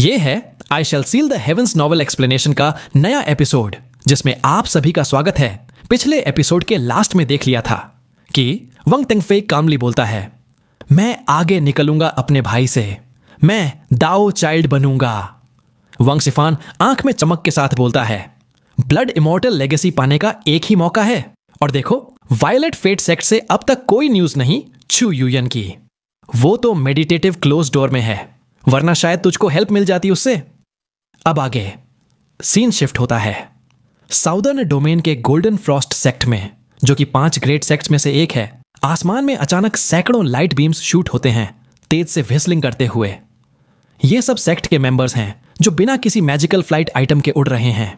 ये है I shall seal the heavens novel explanation का नया एपिसोड, जिसमें आप सभी का स्वागत है। पिछले एपिसोड के लास्ट में देख लिया था कि वंग तेंगफेई कामली बोलता है, मैं आगे निकलूंगा अपने भाई से, मैं दाओ चाइल्ड बनूंगा। वंग सिफान आंख में चमक के साथ बोलता है, ब्लड इमॉर्टल लेगेसी पाने का एक ही मौका है, और देखो वायलेट फेट सेक्ट से अब तक कोई न्यूज नहीं चू यूयन की। वो तो मेडिटेटिव क्लोज डोर में है, वरना शायद तुझको हेल्प मिल जाती उससे। अब आगे सीन शिफ्ट होता है साउदर्न डोमेन के गोल्डन फ्रॉस्ट सेक्ट में, जो कि 5 ग्रेट सेक्ट्स में से एक है। आसमान में अचानक सैकड़ों लाइट बीम्स शूट होते हैं, तेज से व्हिस्लिंग करते हुए। ये सब सेक्ट के मेंबर्स हैं जो बिना किसी मैजिकल फ्लाइट आइटम के उड़ रहे हैं।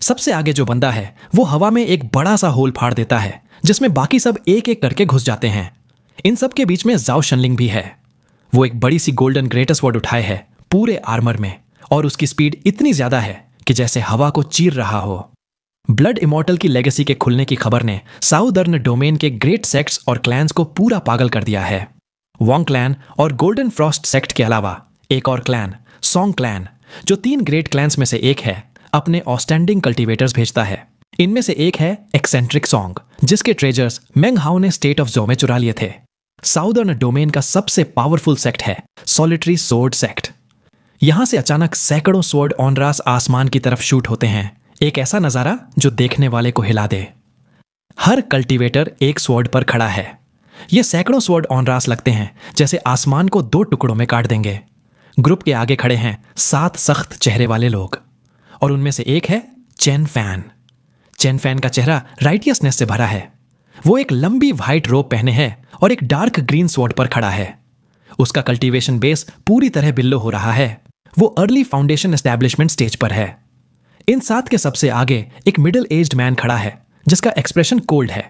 सबसे आगे जो बंदा है वो हवा में एक बड़ा सा होल फाड़ देता है, जिसमें बाकी सब एक एक करके घुस जाते हैं। इन सब के बीच में जाओ शनलिंग भी है। वो एक बड़ी सी गोल्डन ग्रेटस वर्ड उठाए है पूरे आर्मर में, और उसकी स्पीड इतनी ज्यादा है कि जैसे हवा को चीर रहा हो। ब्लड इमॉर्टल की लेगेसी के खुलने की खबर ने साउदर्न डोमेन के ग्रेट सेक्ट्स और क्लैंस को पूरा पागल कर दिया है। वोंग क्लैन और गोल्डन फ्रॉस्ट सेक्ट के अलावा एक और क्लैन, सोंग क्लैन, जो 3 ग्रेट क्लैंस में से एक है, अपने ऑस्टैंडिंग कल्टीवेटर्स भेजता है। इनमें से एक है एक्सेंट्रिक सोंग, जिसके ट्रेजर्स मेंग हाओ ने स्टेट ऑफ जो में चुरा लिए थे। साउदर्न डोमेन का सबसे पावरफुल सेक्ट है सॉलिटरी सोर्ड सेक्ट। यहां से अचानक सैकड़ों स्वॉर्ड ऑनरास आसमान की तरफ शूट होते हैं, एक ऐसा नजारा जो देखने वाले को हिला दे। हर कल्टीवेटर एक स्वॉर्ड पर खड़ा है। ये सैकड़ों स्वॉर्ड ऑनरास लगते हैं जैसे आसमान को 2 टुकड़ों में काट देंगे। ग्रुप के आगे खड़े हैं 7 सख्त चेहरे वाले लोग, और उनमें से एक है चेन फैन। चेन फैन का चेहरा राइटियसनेस से भरा है। वो एक लंबी व्हाइट रोब पहने है और एक डार्क ग्रीन स्वॉर्ड पर खड़ा है। उसका कल्टीवेशन बेस पूरी तरह बिल्लो हो रहा है। वो अर्ली फाउंडेशन एस्टैब्लिशमेंट स्टेज पर है। इन 7 के सबसे आगे एक मिडिल एज्ड मैन खड़ा है, जिसका एक्सप्रेशन कोल्ड है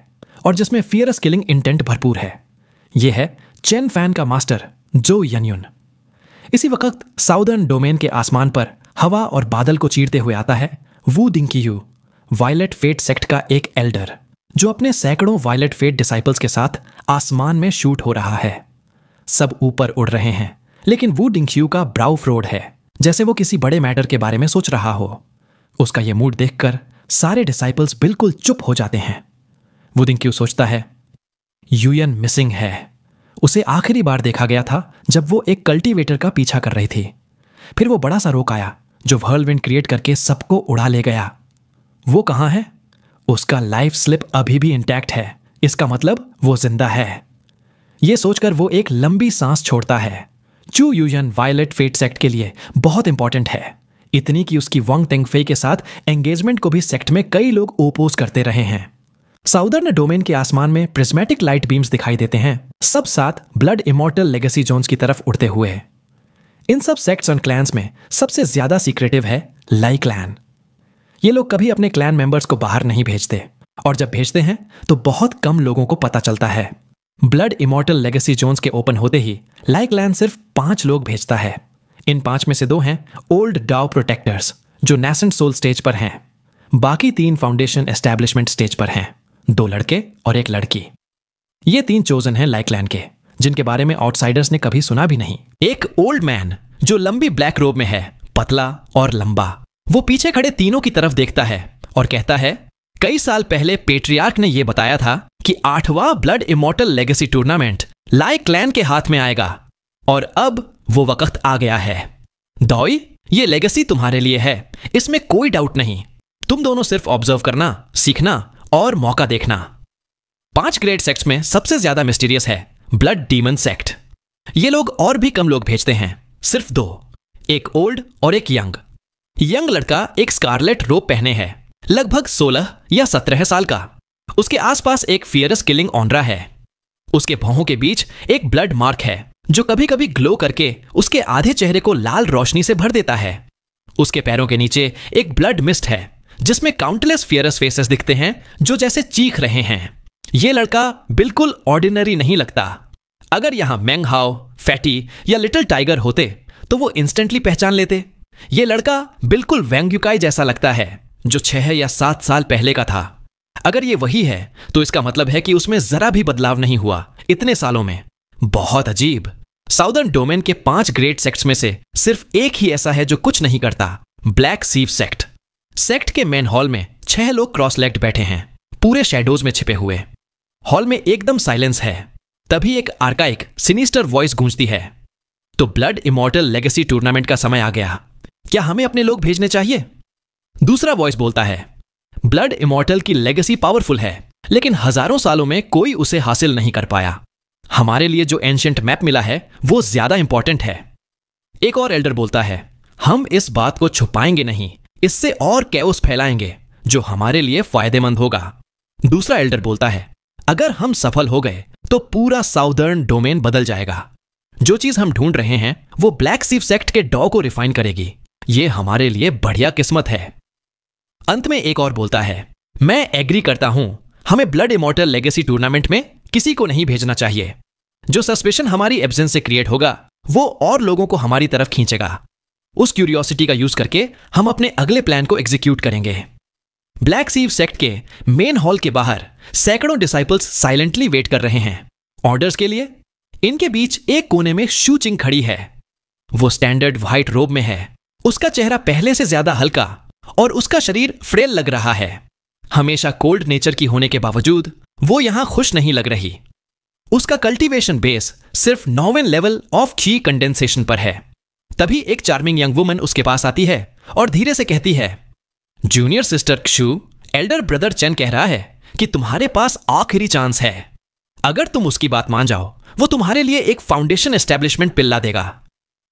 और जिसमें फियरस किलिंग इंटेंट भरपूर है। यह है चेन फैन का मास्टर जो यनयुन। इसी वक्त साउदर्न डोमेन के आसमान पर हवा और बादल को चीरते हुए आता है वू दिंकियू, वायलेट फेट सेक्ट का एक एल्डर, जो अपने सैकड़ों वायलेट फेट डिसाइपल्स के साथ आसमान में शूट हो रहा है। सब ऊपर उड़ रहे हैं, लेकिन वू दिंकियू का ब्राउ फ्रोड है, जैसे वो किसी बड़े मैटर के बारे में सोच रहा हो। उसका ये मूड देखकर सारे डिसाइपल्स बिल्कुल चुप हो जाते हैं। वू दिंकियू सोचता है, यूयन मिसिंग है। उसे आखिरी बार देखा गया था जब वो एक कल्टीवेटर का पीछा कर रही थी। फिर वो बड़ा सा रोक आया जो व्हर्लविंड क्रिएट करके सबको उड़ा ले गया। वो कहां है? उसका लाइफ स्लिप अभी भी इंटैक्ट है, इसका मतलब वो जिंदा है। ये सोचकर वो एक लंबी सांस छोड़ता है। चू यूयन वायलेट फेट सेक्ट के लिए बहुत इंपॉर्टेंट है, इतनी कि उसकी वंग तेंगफेई के साथ एंगेजमेंट को भी सेक्ट में कई लोग ओपोज करते रहे हैं। साउदर्न डोमेन के आसमान में प्रिज्मेटिक लाइट बीम्स दिखाई देते हैं, सब 7 ब्लड इमॉर्टल लेगेसी जोन्स की तरफ उड़ते हुए। इन सब सेक्ट्स और क्लैंस में सबसे ज्यादा सीक्रेटिव है लाई क्लैन। ये लोग कभी अपने क्लैन मेंबर्स को बाहर नहीं भेजते, और जब भेजते हैं तो बहुत कम लोगों को पता चलता है। ब्लड इमॉर्टल लेगेसी जोन्स के ओपन होते ही लाई क्लैन सिर्फ 5 लोग भेजता है। इन 5 में से 2 हैं ओल्ड डाओ प्रोटेक्टर्स, जो नेसेंट सोल स्टेज पर हैं। बाकी 3 फाउंडेशन एस्टैब्लिशमेंट स्टेज पर हैं, 2 लड़के और 1 लड़की। ये 3 चोजन हैं लाई क्लैन के, जिनके बारे में आउटसाइडर्स ने कभी सुना भी नहीं। एक ओल्ड मैन जो लंबी ब्लैक रोब में है, पतला और लंबा, वो पीछे खड़े तीनों की तरफ देखता है और कहता है, कई साल पहले पेट्रियार्क ने यह बताया था कि 8वां ब्लड इमॉर्टल लेगेसी टूर्नामेंट लाई क्लैन के हाथ में आएगा, और अब वो वक्त आ गया है। दॉई, ये लेगेसी तुम्हारे लिए है, इसमें कोई डाउट नहीं। तुम दोनों सिर्फ ऑब्जर्व करना, सीखना और मौका देखना। 5 ग्रेट सेक्ट्स में सबसे ज्यादा मिस्टीरियस है ब्लड डीमन सेक्ट। ये लोग और भी कम लोग भेजते हैं, सिर्फ 2, एक ओल्ड और एक यंग। यंग लड़का एक स्कारलेट रोब पहने है, लगभग 16 या 17 साल का। उसके आसपास एक फियरस किलिंग ऑनरा है। उसके भौहों के बीच एक ब्लड मार्क है जो कभी कभी ग्लो करके उसके आधे चेहरे को लाल रोशनी से भर देता है। उसके पैरों के नीचे एक ब्लड मिस्ट है जिसमें काउंटलेस फियरस फेसेस दिखते हैं जो जैसे चीख रहे हैं। यह लड़का बिल्कुल ऑर्डिनरी नहीं लगता। अगर यहां मेंग हाओ, फैटी या लिटिल टाइगर होते तो वो इंस्टेंटली पहचान लेते। यह लड़का बिल्कुल वैंग युकाई जैसा लगता है जो 6 या 7 साल पहले का था। अगर ये वही है तो इसका मतलब है कि उसमें जरा भी बदलाव नहीं हुआ इतने सालों में। बहुत अजीब। साउदर्न डोमेन के 5 ग्रेट सेक्ट्स में से सिर्फ एक ही ऐसा है जो कुछ नहीं करता, ब्लैक सीव सेक्ट। सेक्ट के मेन हॉल में 6 लोग क्रॉस लेग्ड बैठे हैं, पूरे शैडोज में छिपे हुए। हॉल में एकदम साइलेंस है। तभी एक आर्काइक सिनिस्टर वॉइस गूंजती है, तो ब्लड इमॉर्टल लेगेसी टूर्नामेंट का समय आ गया। क्या हमें अपने लोग भेजने चाहिए? दूसरा वॉइस बोलता है, ब्लड इमॉर्टल की लेगेसी पावरफुल है, लेकिन हजारों सालों में कोई उसे हासिल नहीं कर पाया। हमारे लिए जो एंशिएंट मैप मिला है वो ज्यादा इंपॉर्टेंट है। एक और एल्डर बोलता है, हम इस बात को छुपाएंगे नहीं, इससे और कैओस फैलाएंगे जो हमारे लिए फायदेमंद होगा। दूसरा एल्डर बोलता है, अगर हम सफल हो गए तो पूरा साउदर्न डोमेन बदल जाएगा। जो चीज हम ढूंढ रहे हैं वो ब्लैक सीव सेक्ट के डॉ को रिफाइन करेगी। ये हमारे लिए बढ़िया किस्मत है। अंत में एक और बोलता है, मैं एग्री करता हूं, हमें ब्लड इमॉर्टल लेगेसी टूर्नामेंट में किसी को नहीं भेजना चाहिए। जो सस्पेशन हमारी एब्सेंस से क्रिएट होगा वो और लोगों को हमारी तरफ खींचेगा। उस क्यूरियोसिटी का यूज करके हम अपने अगले प्लान को एग्जीक्यूट करेंगे। ब्लैक सीव सेक्ट के मेन हॉल के बाहर सैकड़ों डिसाइपल्स साइलेंटली वेट कर रहे हैं ऑर्डर्स के लिए। इनके बीच एक कोने में शू चिंग खड़ी है। वो स्टैंडर्ड व्हाइट रोब में है। उसका चेहरा पहले से ज्यादा हल्का और उसका शरीर फ्रेल लग रहा है। हमेशा कोल्ड नेचर की होने के बावजूद वो यहां खुश नहीं लग रही। उसका कल्टीवेशन बेस सिर्फ 9वें लेवल ऑफ की कंडेंसेशन पर है। तभी एक चार्मिंग यंग वुमन उसके पास आती है और धीरे से कहती है, जूनियर सिस्टर क्षु, एल्डर ब्रदर चेन कह रहा है कि तुम्हारे पास आखिरी चांस है। अगर तुम उसकी बात मान जाओ वो तुम्हारे लिए एक फाउंडेशन एस्टेब्लिशमेंट पिल्ला देगा।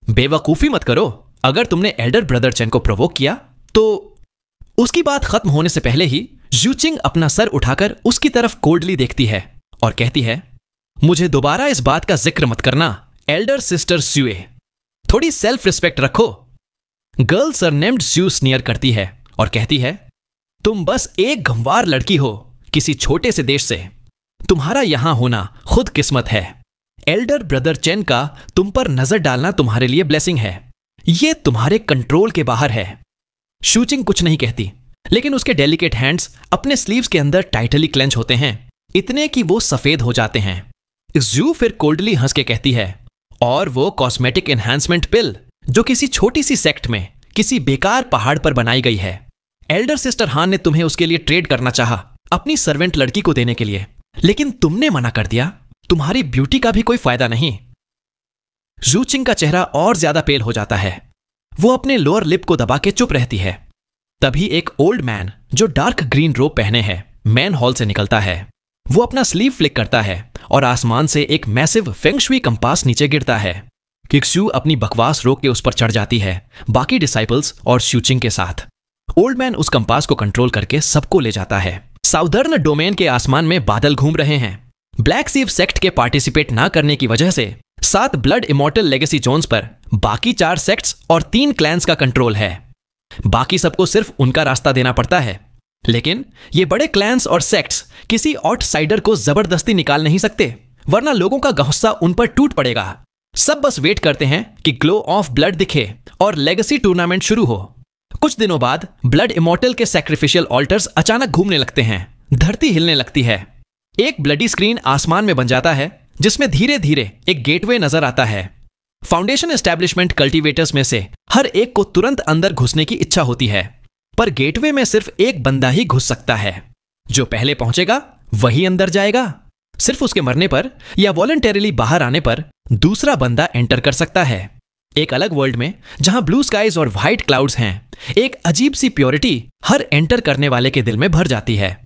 बेवकूफी मत करो। अगर तुमने एल्डर ब्रदर चेन को प्रोवोक किया तो। उसकी बात खत्म होने से पहले ही जूचिंग अपना सर उठाकर उसकी तरफ कोल्डली देखती है और कहती है, मुझे दोबारा इस बात का जिक्र मत करना, एल्डर सिस्टर स्यूए। थोड़ी सेल्फ रिस्पेक्ट रखो। गर्ल सरनेम्ड स्यू स्नियर करती है और कहती है, तुम बस एक गंवार लड़की हो किसी छोटे से देश से। तुम्हारा यहां होना खुद किस्मत है। एल्डर ब्रदर चेन का तुम पर नजर डालना तुम्हारे लिए ब्लेसिंग है। यह तुम्हारे कंट्रोल के बाहर है। शूचिंग कुछ नहीं कहती, लेकिन उसके डेलिकेट हैंड्स अपने स्लीव्स के अंदर टाइटली क्लेंच होते हैं, इतने कि वो सफेद हो जाते हैं। जू फिर कोल्डली हंस के कहती है, और वो कॉस्मेटिक एनहांसमेंट पिल जो किसी छोटी सी सेक्ट में किसी बेकार पहाड़ पर बनाई गई है। एल्डर सिस्टर हान ने तुम्हें उसके लिए ट्रेड करना चाहा, अपनी सर्वेंट लड़की को देने के लिए, लेकिन तुमने मना कर दिया। तुम्हारी ब्यूटी का भी कोई फायदा नहीं। जूचिंग का चेहरा और ज्यादा पेल हो जाता है। वो अपने लोअर लिप को दबा के चुप रहती है। तभी एक ओल्ड मैन जो डार्क ग्रीन रोब पहने है मैन हॉल से निकलता है। वो अपना स्लीव फ्लिक करता है और आसमान से एक मैसिव फेंगशुई कंपास नीचे गिरता है। किक्सू अपनी बकवास रोक के उस पर चढ़ जाती है, बाकी डिसाइपल्स और शूचिंग के साथ। ओल्ड मैन उस कंपास को कंट्रोल करके सबको ले जाता है। साउदर्न डोमेन के आसमान में बादल घूम रहे हैं। ब्लैक सीव सेक्ट के पार्टिसिपेट ना करने की वजह से 7 ब्लड इमॉर्टल लेगेसी जोन्स पर बाकी 4 सेक्ट्स और 3 क्लैंस का कंट्रोल है। बाकी सबको सिर्फ उनका रास्ता देना पड़ता है, लेकिन ये बड़े क्लैंस और सेक्ट्स किसी आउटसाइडर को जबरदस्ती निकाल नहीं सकते, वरना लोगों का गुस्सा उन पर टूट पड़ेगा। सब बस वेट करते हैं कि ग्लो ऑफ ब्लड दिखे और लेगेसी टूर्नामेंट शुरू हो। कुछ दिनों बाद ब्लड इमॉर्टल के सैक्रिफिशियल ऑल्टर्स अचानक घूमने लगते हैं। धरती हिलने लगती है। एक ब्लडी स्क्रीन आसमान में बन जाता है जिसमें धीरे धीरे एक गेटवे नजर आता है। फाउंडेशन एस्टैब्लिशमेंट कल्टीवेटर्स में से हर एक को तुरंत अंदर घुसने की इच्छा होती है, पर गेटवे में सिर्फ एक बंदा ही घुस सकता है। जो पहले पहुंचेगा वही अंदर जाएगा। सिर्फ उसके मरने पर या वॉलंटरीली बाहर आने पर दूसरा बंदा एंटर कर सकता है। एक अलग वर्ल्ड में जहां ब्लू स्काइज और व्हाइट क्लाउड्स हैं, एक अजीब सी प्योरिटी हर एंटर करने वाले के दिल में भर जाती है।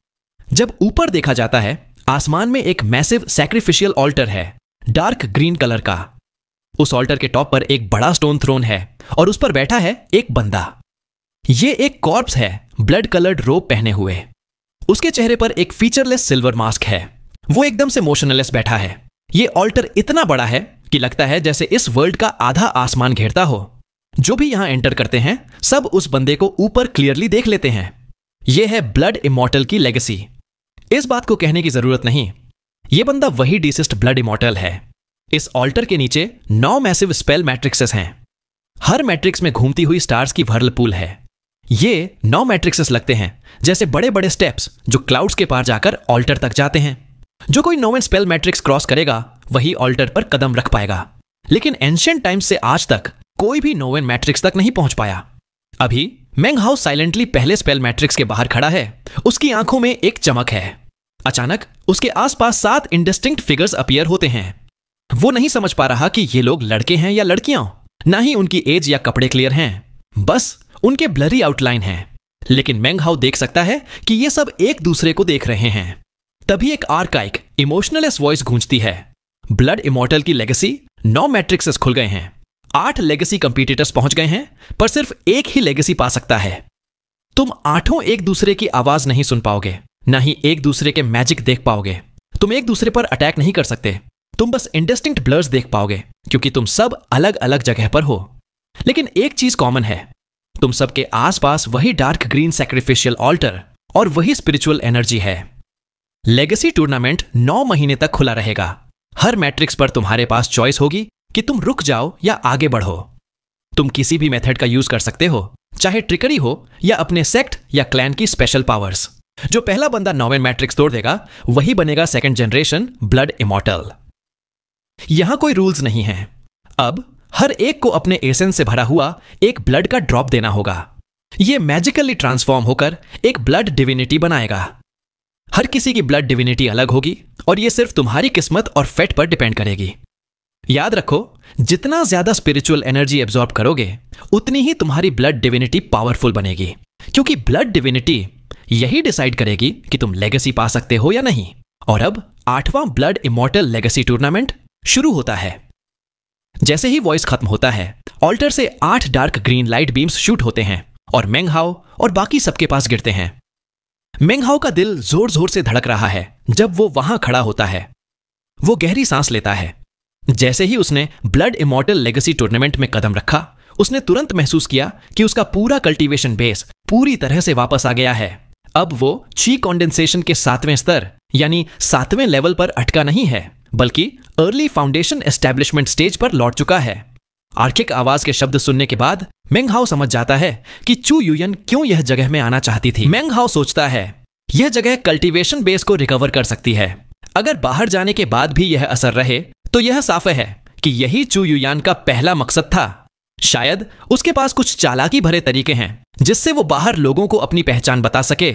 जब ऊपर देखा जाता है, आसमान में एक मैसिव सैक्रिफिशियल ऑल्टर है, डार्क ग्रीन कलर का। उस ऑल्टर के टॉप पर एक बड़ा स्टोन थ्रोन है और उस पर बैठा है एक बंदा। ये एक कॉर्प्स है, ब्लड कलर्ड रोब पहने हुए। उसके चेहरे पर एक फीचरलेस सिल्वर मास्क है। वो एकदम से मोशनलेस बैठा है। ये ऑल्टर इतना बड़ा है कि लगता है जैसे इस वर्ल्ड का आधा आसमान घेरता हो। जो भी यहां एंटर करते हैं सब उस बंदे को ऊपर क्लियरली देख लेते हैं। यह है ब्लड इमॉर्टल की लेगेसी। इस बात को कहने की जरूरत नहीं, यह बंदा वही डीसिस्ट ब्लड इमॉर्टल है। इस ऑल्टर के नीचे 9 मैसिव स्पेल मैट्रिक्सेस हैं। हर मैट्रिक्स में घूमती हुई स्टार्स की व्हर्लपूल है। ये 9 मैट्रिक्सेस लगते हैं जैसे बड़े बड़े स्टेप्स जो क्लाउड्स के पार जाकर ऑल्टर तक जाते हैं। जो कोई 9वें स्पेल मैट्रिक्स क्रॉस करेगा वही ऑल्टर पर कदम रख पाएगा। लेकिन एंशिएंट टाइम से आज तक कोई भी नोवेन मैट्रिक्स तक नहीं पहुंच पाया। अभी मेंग हाउ साइलेंटली पहले स्पेल मैट्रिक्स के बाहर खड़ा है। उसकी आंखों में एक चमक है। अचानक उसके आसपास 7 इंडिस्टिंक्ट फिगर्स अपीयर होते हैं। वो नहीं समझ पा रहा कि ये लोग लड़के हैं या लड़कियां, ना ही उनकी एज या कपड़े क्लियर हैं, बस उनके ब्लरी आउटलाइन हैं। लेकिन मेंग हाउ देख सकता है कि ये सब एक दूसरे को देख रहे हैं। तभी एक आर्काइक इमोशनलेस वॉइस गूंजती है। ब्लड इमॉर्टल की लेगेसी 9 मैट्रिक्सेस खुल गए हैं। 8 लेगेसी कंपीटिटर्स पहुंच गए हैं, पर सिर्फ एक ही लेगेसी पा सकता है। तुम 8 एक दूसरे की आवाज नहीं सुन पाओगे, ना ही एक दूसरे के मैजिक देख पाओगे। तुम एक दूसरे पर अटैक नहीं कर सकते। तुम बस इंडिस्टिंक्ट ब्लर्स देख पाओगे, क्योंकि तुम सब अलग अलग जगह पर हो। लेकिन एक चीज कॉमन है, तुम सबके आसपास वही डार्क ग्रीन सैक्रिफिशियल ऑल्टर और वही स्पिरिचुअल एनर्जी है। लेगेसी टूर्नामेंट 9 महीने तक खुला रहेगा। हर मैट्रिक्स पर तुम्हारे पास चॉइस होगी कि तुम रुक जाओ या आगे बढ़ो। तुम किसी भी मेथड का यूज कर सकते हो, चाहे ट्रिकरी हो या अपने सेक्ट या क्लैन की स्पेशल पावर्स। जो पहला बंदा नोवेन मैट्रिक्स तोड़ देगा वही बनेगा सेकंड जनरेशन ब्लड इमॉर्टल। यहां कोई रूल्स नहीं है। अब हर एक को अपने एसेंस से भरा हुआ एक ब्लड का ड्रॉप देना होगा। यह मैजिकली ट्रांसफॉर्म होकर एक ब्लड डिविनिटी बनाएगा। हर किसी की ब्लड डिविनिटी अलग होगी और यह सिर्फ तुम्हारी किस्मत और फेट पर डिपेंड करेगी। याद रखो, जितना ज्यादा स्पिरिचुअल एनर्जी एब्जॉर्ब करोगे उतनी ही तुम्हारी ब्लड डिविनिटी पावरफुल बनेगी, क्योंकि ब्लड डिविनिटी यही डिसाइड करेगी कि तुम लेगेसी पा सकते हो या नहीं। और अब 8वां ब्लड इमॉर्टल लेगेसी टूर्नामेंट शुरू होता है। जैसे ही वॉइस खत्म होता है, ऑल्टर से 8 dark green light beams shoot होते हैं और मेंग हाउ और बाकी सबके पास गिरते हैं। मेंग हाउ का दिल जोर जोर से धड़क रहा है जब वो वहां खड़ा होता है। वो गहरी सांस लेता है। जैसे ही उसने ब्लड इमॉर्टल लेगेसी टूर्नामेंट में कदम रखा, उसने तुरंत महसूस किया कि उसका पूरा कल्टीवेशन बेस पूरी तरह से वापस आ गया है। अब वो ची कंडेंसेशन के 7वें स्तर यानी 7वें लेवल पर अटका नहीं है, बल्कि अर्ली फाउंडेशन एस्टैब्लिशमेंट स्टेज पर लौट चुका है। आर्किक आवाज के शब्द सुनने के बाद मेंग हाउ समझ जाता है कि चू युयन क्यों यह जगह में आना चाहती थी। मेंग हाउ सोचता है यह जगह कल्टीवेशन बेस को रिकवर कर सकती है। अगर बाहर जाने के बाद भी यह असर रहे तो यह साफ है कि यही चू युयान का पहला मकसद था। शायद उसके पास कुछ चालाकी भरे तरीके हैं जिससे वो बाहर लोगों को अपनी पहचान बता सके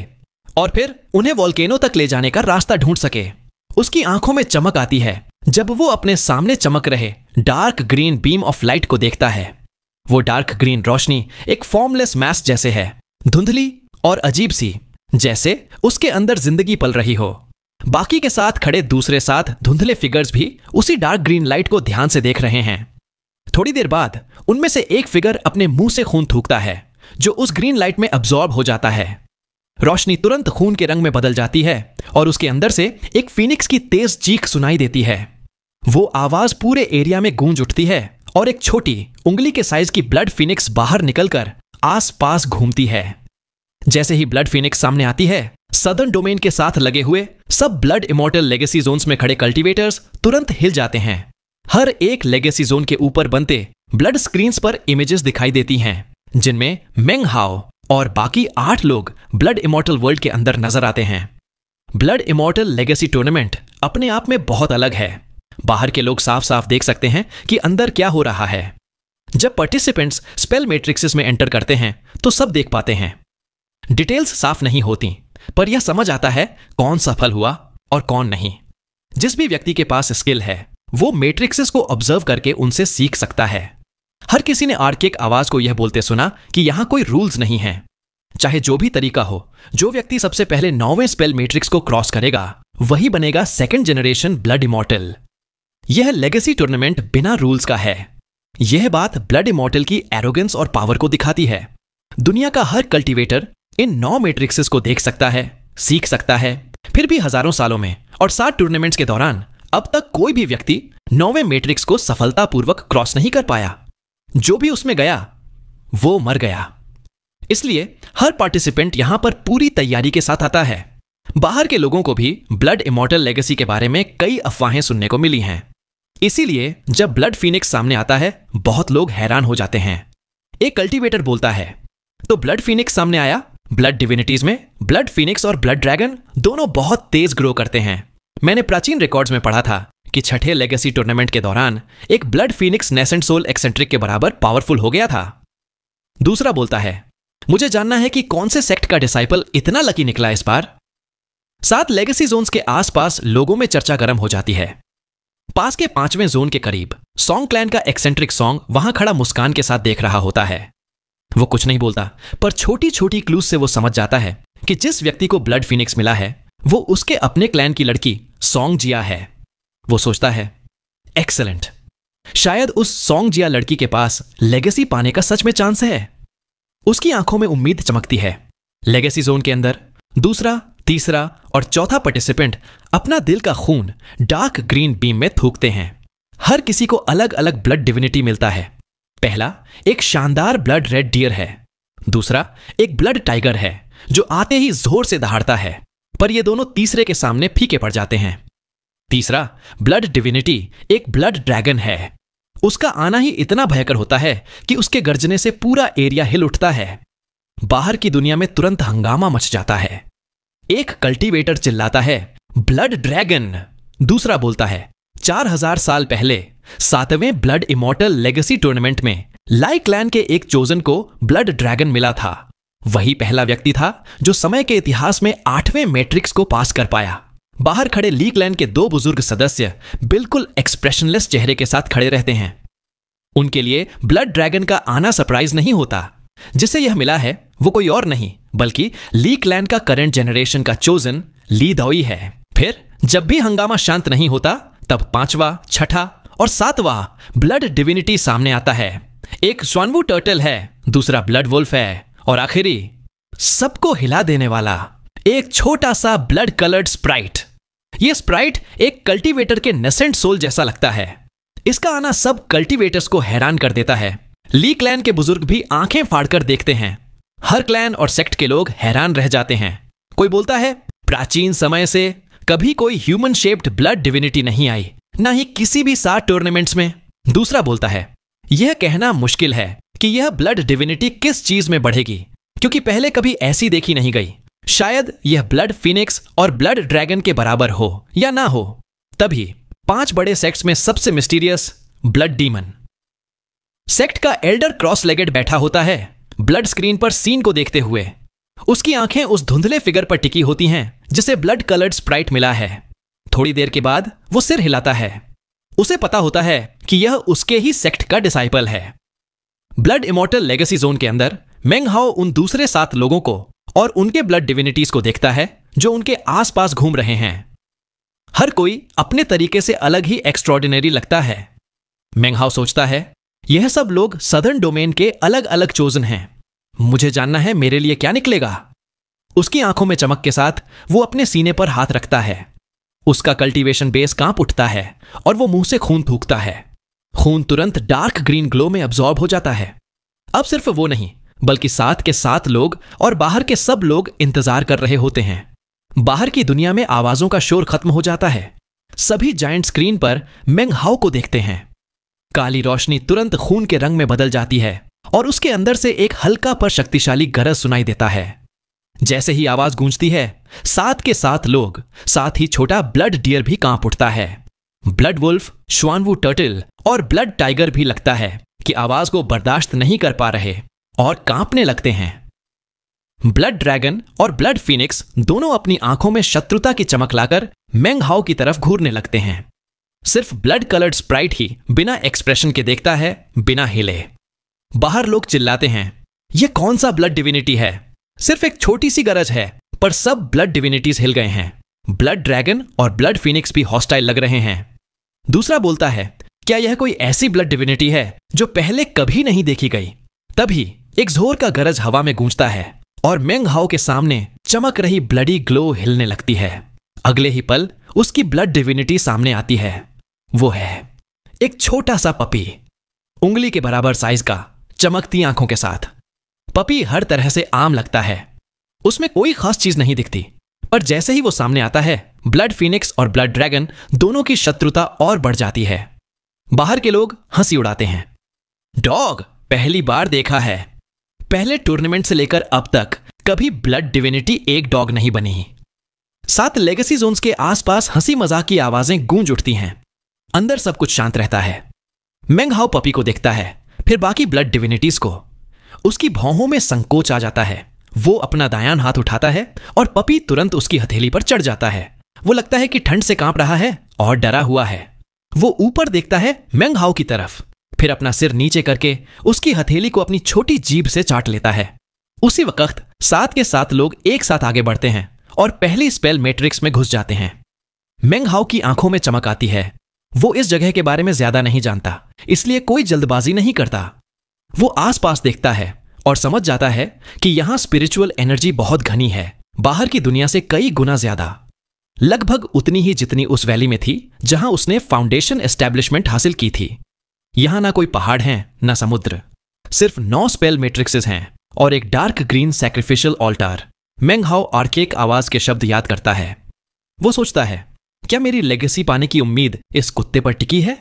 और फिर उन्हें वोल्केनो तक ले जाने का रास्ता ढूंढ सके। उसकी आंखों में चमक आती है जब वो अपने सामने चमक रहे dark green beam of light को देखता है। वो डार्क ग्रीन रोशनी एक फॉर्मलेस मैस जैसे है, धुंधली और अजीब सी, जैसे उसके अंदर जिंदगी पल रही हो। बाकी के साथ खड़े दूसरे 7 धुंधले फिगर्स भी उसी डार्क ग्रीन लाइट को ध्यान से देख रहे हैं। थोड़ी देर बाद उनमें से एक फिगर अपने मुंह से खून थूकता है, जो उस ग्रीन लाइट में अब्सॉर्ब हो जाता है। रोशनी तुरंत खून के रंग में बदल जाती है और उसके अंदर से एक फीनिक्स की तेज चीख सुनाई देती है। वो आवाज पूरे एरिया में गूंज उठती है और एक छोटी उंगली के साइज की ब्लड फीनिक्स बाहर निकलकर आसपास घूमती है। जैसे ही ब्लड फीनिक्स सामने आती है, सदर्न डोमेन के साथ लगे हुए सब ब्लड इमॉर्टल लेगेसी जोन्स में खड़े कल्टीवेटर्स तुरंत हिल जाते हैं। हर एक लेगेसी जोन के ऊपर बनते ब्लड स्क्रीन्स पर इमेजेस दिखाई देती हैं, जिनमें मेंग हाउ और बाकी 8 लोग ब्लड इमॉर्टल वर्ल्ड के अंदर नजर आते हैं। ब्लड इमॉर्टल लेगेसी टूर्नामेंट अपने आप में बहुत अलग है। बाहर के लोग साफ साफ देख सकते हैं कि अंदर क्या हो रहा है। जब पार्टिसिपेंट्स स्पेल मैट्रिक्सेस में एंटर करते हैं तो सब देख पाते हैं। डिटेल्स साफ नहीं होती, पर यह समझ आता है कौन सफल हुआ और कौन नहीं। जिस भी व्यक्ति के पास स्किल है वो मैट्रिक्सेस को ऑब्जर्व करके उनसे सीख सकता है। हर किसी ने आर्किक आवाज को यह बोलते सुना कि यहां कोई रूल्स नहीं है। चाहे जो भी तरीका हो, जो व्यक्ति सबसे पहले 9वें स्पेल मैट्रिक्स को क्रॉस करेगा वही बनेगा सेकंड जनरेशन ब्लड इमॉर्टल। यह लेगेसी टूर्नामेंट बिना रूल्स का है। यह बात ब्लड इमॉर्टल की एरोगेंस और पावर को दिखाती है। दुनिया का हर कल्टीवेटर इन 9 मैट्रिक्सेस को देख सकता है, सीख सकता है। फिर भी हजारों सालों में और 7 टूर्नामेंट्स के दौरान अब तक कोई भी व्यक्ति 9वें मैट्रिक्स को सफलतापूर्वक क्रॉस नहीं कर पाया। जो भी उसमें गया वो मर गया। इसलिए हर पार्टिसिपेंट यहां पर पूरी तैयारी के साथ आता है। बाहर के लोगों को भी ब्लड इमॉर्टल लेगेसी के बारे में कई अफवाहें सुनने को मिली हैं। इसीलिए जब ब्लड फीनिक्स सामने आता है बहुत लोग हैरान हो जाते हैं। एक कल्टीवेटर बोलता है, तो ब्लड फीनिक्स सामने आया। ब्लड डिविनिटीज में ब्लड फीनिक्स और ब्लड ड्रैगन दोनों बहुत तेज ग्रो करते हैं। मैंने प्राचीन रिकॉर्ड्स में पढ़ा था कि छठे लेगेसी टूर्नामेंट के दौरान एक blood phoenix nascent soul eccentric के बराबर पावरफुल हो गया था। दूसरा बोलता है, मुझे जानना है कि कौन से सेक्ट का डिसाइपल इतना लकी निकला इस बार। 7 लेगेसी जोन्स के आसपास लोगों में चर्चा गर्म हो जाती है। पास के 5वें जोन के करीब सॉन्ग क्लैन का एक्सेंट्रिक सॉन्ग वहां खड़ा मुस्कान के साथ देख रहा होता है। वो कुछ नहीं बोलता, पर छोटी छोटी क्लूज से वो समझ जाता है कि जिस व्यक्ति को ब्लड फीनिक्स मिला है वो उसके अपने क्लैन की लड़की सॉन्ग जिया है। वो सोचता है, एक्सेलेंट, शायद उस सॉन्ग जिया लड़की के पास लेगेसी पाने का सच में चांस है। उसकी आंखों में उम्मीद चमकती है। लेगेसी जोन के अंदर दूसरा, तीसरा और चौथा पार्टिसिपेंट अपना दिल का खून डार्क ग्रीन बीम में थूकते हैं। हर किसी को अलग अलग ब्लड डिविनिटी मिलता है। पहला एक शानदार ब्लड रेड डियर है। दूसरा एक ब्लड टाइगर है जो आते ही जोर से दहाड़ता है, पर ये दोनों तीसरे के सामने फीके पड़ जाते हैं। तीसरा ब्लड डिविनिटी एक ब्लड ड्रैगन है। उसका आना ही इतना भयंकर होता है कि उसके गर्जने से पूरा एरिया हिल उठता है। बाहर की दुनिया में तुरंत हंगामा मच जाता है। एक कल्टीवेटर चिल्लाता है, ब्लड ड्रैगन। दूसरा बोलता है, 4000 साल पहले 7वें ब्लड इमॉर्टल लेगेसी टूर्नामेंट में लाई क्लैन के एक चोजन को ब्लड ड्रैगन मिला था। वही पहला व्यक्ति था जो समय के इतिहास में 8वें मैट्रिक्स को पास कर पाया। बाहर खड़े ली क्लैन के 2 बुजुर्ग सदस्य बिल्कुल एक्सप्रेशनलेस चेहरे के साथ खड़े रहते हैं। उनके लिए ब्लड ड्रैगन का आना सरप्राइज नहीं होता। जिसे यह मिला है वो कोई और नहीं बल्कि ली क्लैन का करंट जनरेशन का चोजन ली दाओई है। फिर जब भी हंगामा शांत नहीं होता तब 5वां, 6ठा और 7वां ब्लड डिविनिटी सामने आता है। एक स्वानवू टर्टल है, दूसरा ब्लड वुल्फ है और आखिरी सबको हिला देने वाला एक छोटा सा ब्लड कलर्ड स्प्राइट। यह स्प्राइट एक कल्टीवेटर के नेसेंट सोल जैसा लगता है। इसका आना सब कल्टीवेटर्स को हैरान कर देता है। ली क्लैन के बुजुर्ग भी आंखें फाड़कर देखते हैं। हर क्लैन और सेक्ट के लोग हैरान रह जाते हैं। कोई बोलता है, प्राचीन समय से कभी कोई ह्यूमन शेप्ड ब्लड डिविनिटी नहीं आई, ना ही किसी भी 7 टूर्नामेंट्स में। दूसरा बोलता है, यह कहना मुश्किल है कि यह ब्लड डिविनिटी किस चीज में बढ़ेगी, क्योंकि पहले कभी ऐसी देखी नहीं गई। शायद यह ब्लड फिनिक्स और ब्लड ड्रैगन के बराबर हो या ना हो। तभी 5 बड़े सेक्ट्स में सबसे मिस्टीरियस ब्लड डीमन। सेक्ट का एल्डर क्रॉस लेगेड बैठा होता है, ब्लड स्क्रीन पर सीन को देखते हुए। उसकी आंखें उस धुंधले फिगर पर टिकी होती हैं जिसे ब्लड कलर्ड स्प्राइट मिला है। थोड़ी देर के बाद वो सिर हिलाता है। उसे पता होता है कि यह उसके ही सेक्ट का डिसाइपल है। ब्लड इमॉर्टल लेगेसी जोन के अंदर मेंग हाओ उन दूसरे 7 लोगों को और उनके ब्लड डिविनिटीज को देखता है जो उनके आसपास घूम रहे हैं। हर कोई अपने तरीके से अलग ही एक्स्ट्रॉर्डिनरी लगता है। मेंग हाओ सोचता है, यह सब लोग सदर्न डोमेन के अलग अलग चोजन हैं। मुझे जानना है मेरे लिए क्या निकलेगा। उसकी आंखों में चमक के साथ वो अपने सीने पर हाथ रखता है। उसका कल्टीवेशन बेस कांप उठता है और वो मुंह से खून थूकता है। खून तुरंत डार्क ग्रीन ग्लो में अब्सॉर्ब हो जाता है। अब सिर्फ वो नहीं बल्कि 7 के 7 लोग और बाहर के सब लोग इंतजार कर रहे होते हैं। बाहर की दुनिया में आवाजों का शोर खत्म हो जाता है। सभी जायंट स्क्रीन पर मेंग हाओ को देखते हैं। काली रोशनी तुरंत खून के रंग में बदल जाती है और उसके अंदर से एक हल्का पर शक्तिशाली गरज सुनाई देता है। जैसे ही आवाज गूंजती है, 7 के 7 लोग, साथ ही छोटा ब्लड डियर भी कांप उठता है। ब्लड वुल्फ, श्वानवू टर्टल और ब्लड टाइगर भी लगता है कि आवाज को बर्दाश्त नहीं कर पा रहे और कांपने लगते हैं। ब्लड ड्रैगन और ब्लड फिनिक्स दोनों अपनी आंखों में शत्रुता की चमक लाकर मेंग हाओ की तरफ घूरने लगते हैं। सिर्फ ब्लड कलर्ड स्प्राइट ही बिना एक्सप्रेशन के देखता है, बिना हिले। बाहर लोग चिल्लाते हैं, यह कौन सा ब्लड डिविनिटी है? सिर्फ एक छोटी सी गरज है, पर सब ब्लड डिविनिटीज हिल गए हैं। ब्लड ड्रैगन और ब्लड फिनिक्स भी हॉस्टाइल लग रहे हैं। दूसरा बोलता है, क्या यह कोई ऐसी ब्लड डिविनिटी है जो पहले कभी नहीं देखी गई? तभी एक जोर का गरज हवा में गूंजता है और मेंग हाओ के सामने चमक रही ब्लडी ग्लो हिलने लगती है। अगले ही पल उसकी ब्लड डिविनिटी सामने आती है। वो है एक छोटा सा पपी, उंगली के बराबर साइज का, चमकती आंखों के साथ। पपी हर तरह से आम लगता है, उसमें कोई खास चीज नहीं दिखती, पर जैसे ही वो सामने आता है, ब्लड फिनिक्स और ब्लड ड्रैगन दोनों की शत्रुता और बढ़ जाती है। बाहर के लोग हंसी उड़ाते हैं। डॉग, पहली बार देखा है। पहले टूर्नामेंट से लेकर अब तक कभी ब्लड डिविनिटी एक डॉग नहीं बनी। 7 लेगेसी जोन्स के आसपास हंसी मजाक की आवाजें गूंज उठती हैं। अंदर सब कुछ शांत रहता है। मेंग हाओ पपी को देखता है, फिर बाकी ब्लड डिविनिटीज को। उसकी भौहों में संकोच आ जाता है। वो अपना दायां हाथ उठाता है और पपी तुरंत उसकी हथेली पर चढ़ जाता है। वो लगता है कि ठंड से कांप रहा है और डरा हुआ है। वो ऊपर देखता है मेंग हाओ की तरफ, फिर अपना सिर नीचे करके उसकी हथेली को अपनी छोटी जीभ से चाट लेता है। उसी वक्त 7 के 7 लोग एक साथ आगे बढ़ते हैं और पहली स्पेल मैट्रिक्स में घुस जाते हैं। मेंग हाओ की आंखों में चमक आती है। वो इस जगह के बारे में ज्यादा नहीं जानता, इसलिए कोई जल्दबाजी नहीं करता। वो आसपास देखता है और समझ जाता है कि यहां स्पिरिचुअल एनर्जी बहुत घनी है, बाहर की दुनिया से कई गुना ज्यादा, लगभग उतनी ही जितनी उस वैली में थी जहां उसने फाउंडेशन एस्टैब्लिशमेंट हासिल की थी। यहां ना कोई पहाड़ हैं, ना समुद्र, सिर्फ 9 स्पेल मैट्रिक्सेस हैं और एक डार्क ग्रीन सैक्रिफिशियल ऑल्टार। मेंग हाओ आर्केक आवाज के शब्द याद करता है। वो सोचता है, क्या मेरी लेगेसी पाने की उम्मीद इस कुत्ते पर टिकी है?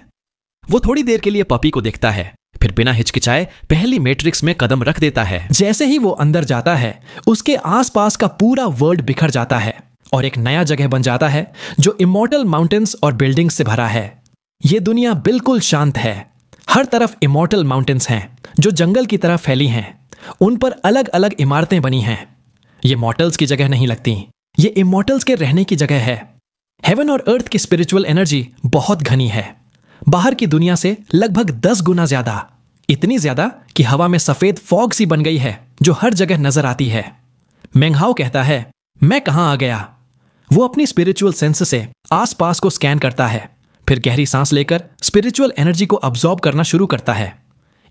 वो थोड़ी देर के लिए पपी को देखता है, फिर बिना हिचकिचाए पहली मैट्रिक्स में कदम रख देता है। जैसे ही वो अंदर जाता है, उसके आसपास का पूरा वर्ल्ड बिखर जाता है और एक नया जगह बन जाता है जो इमॉर्टल माउंटेन्स और बिल्डिंग्स से भरा है। ये दुनिया बिल्कुल शांत है। हर तरफ इमॉर्टल माउंटेन्स हैं जो जंगल की तरह फैली हैं। उन पर अलग अलग इमारतें बनी हैं। ये मॉर्टल्स की जगह नहीं लगती, ये इमॉर्टल्स के रहने की जगह है। हेवन और अर्थ की स्पिरिचुअल एनर्जी बहुत घनी है, बाहर की दुनिया से लगभग 10 गुना ज्यादा। इतनी ज्यादा कि हवा में सफेद फॉग सी बन गई है जो हर जगह नजर आती है। मेंग हाओ कहता है, मैं कहां आ गया? वो अपनी स्पिरिचुअल सेंस से आसपास को स्कैन करता है, फिर गहरी सांस लेकर स्पिरिचुअल एनर्जी को अब्सॉर्ब करना शुरू करता है।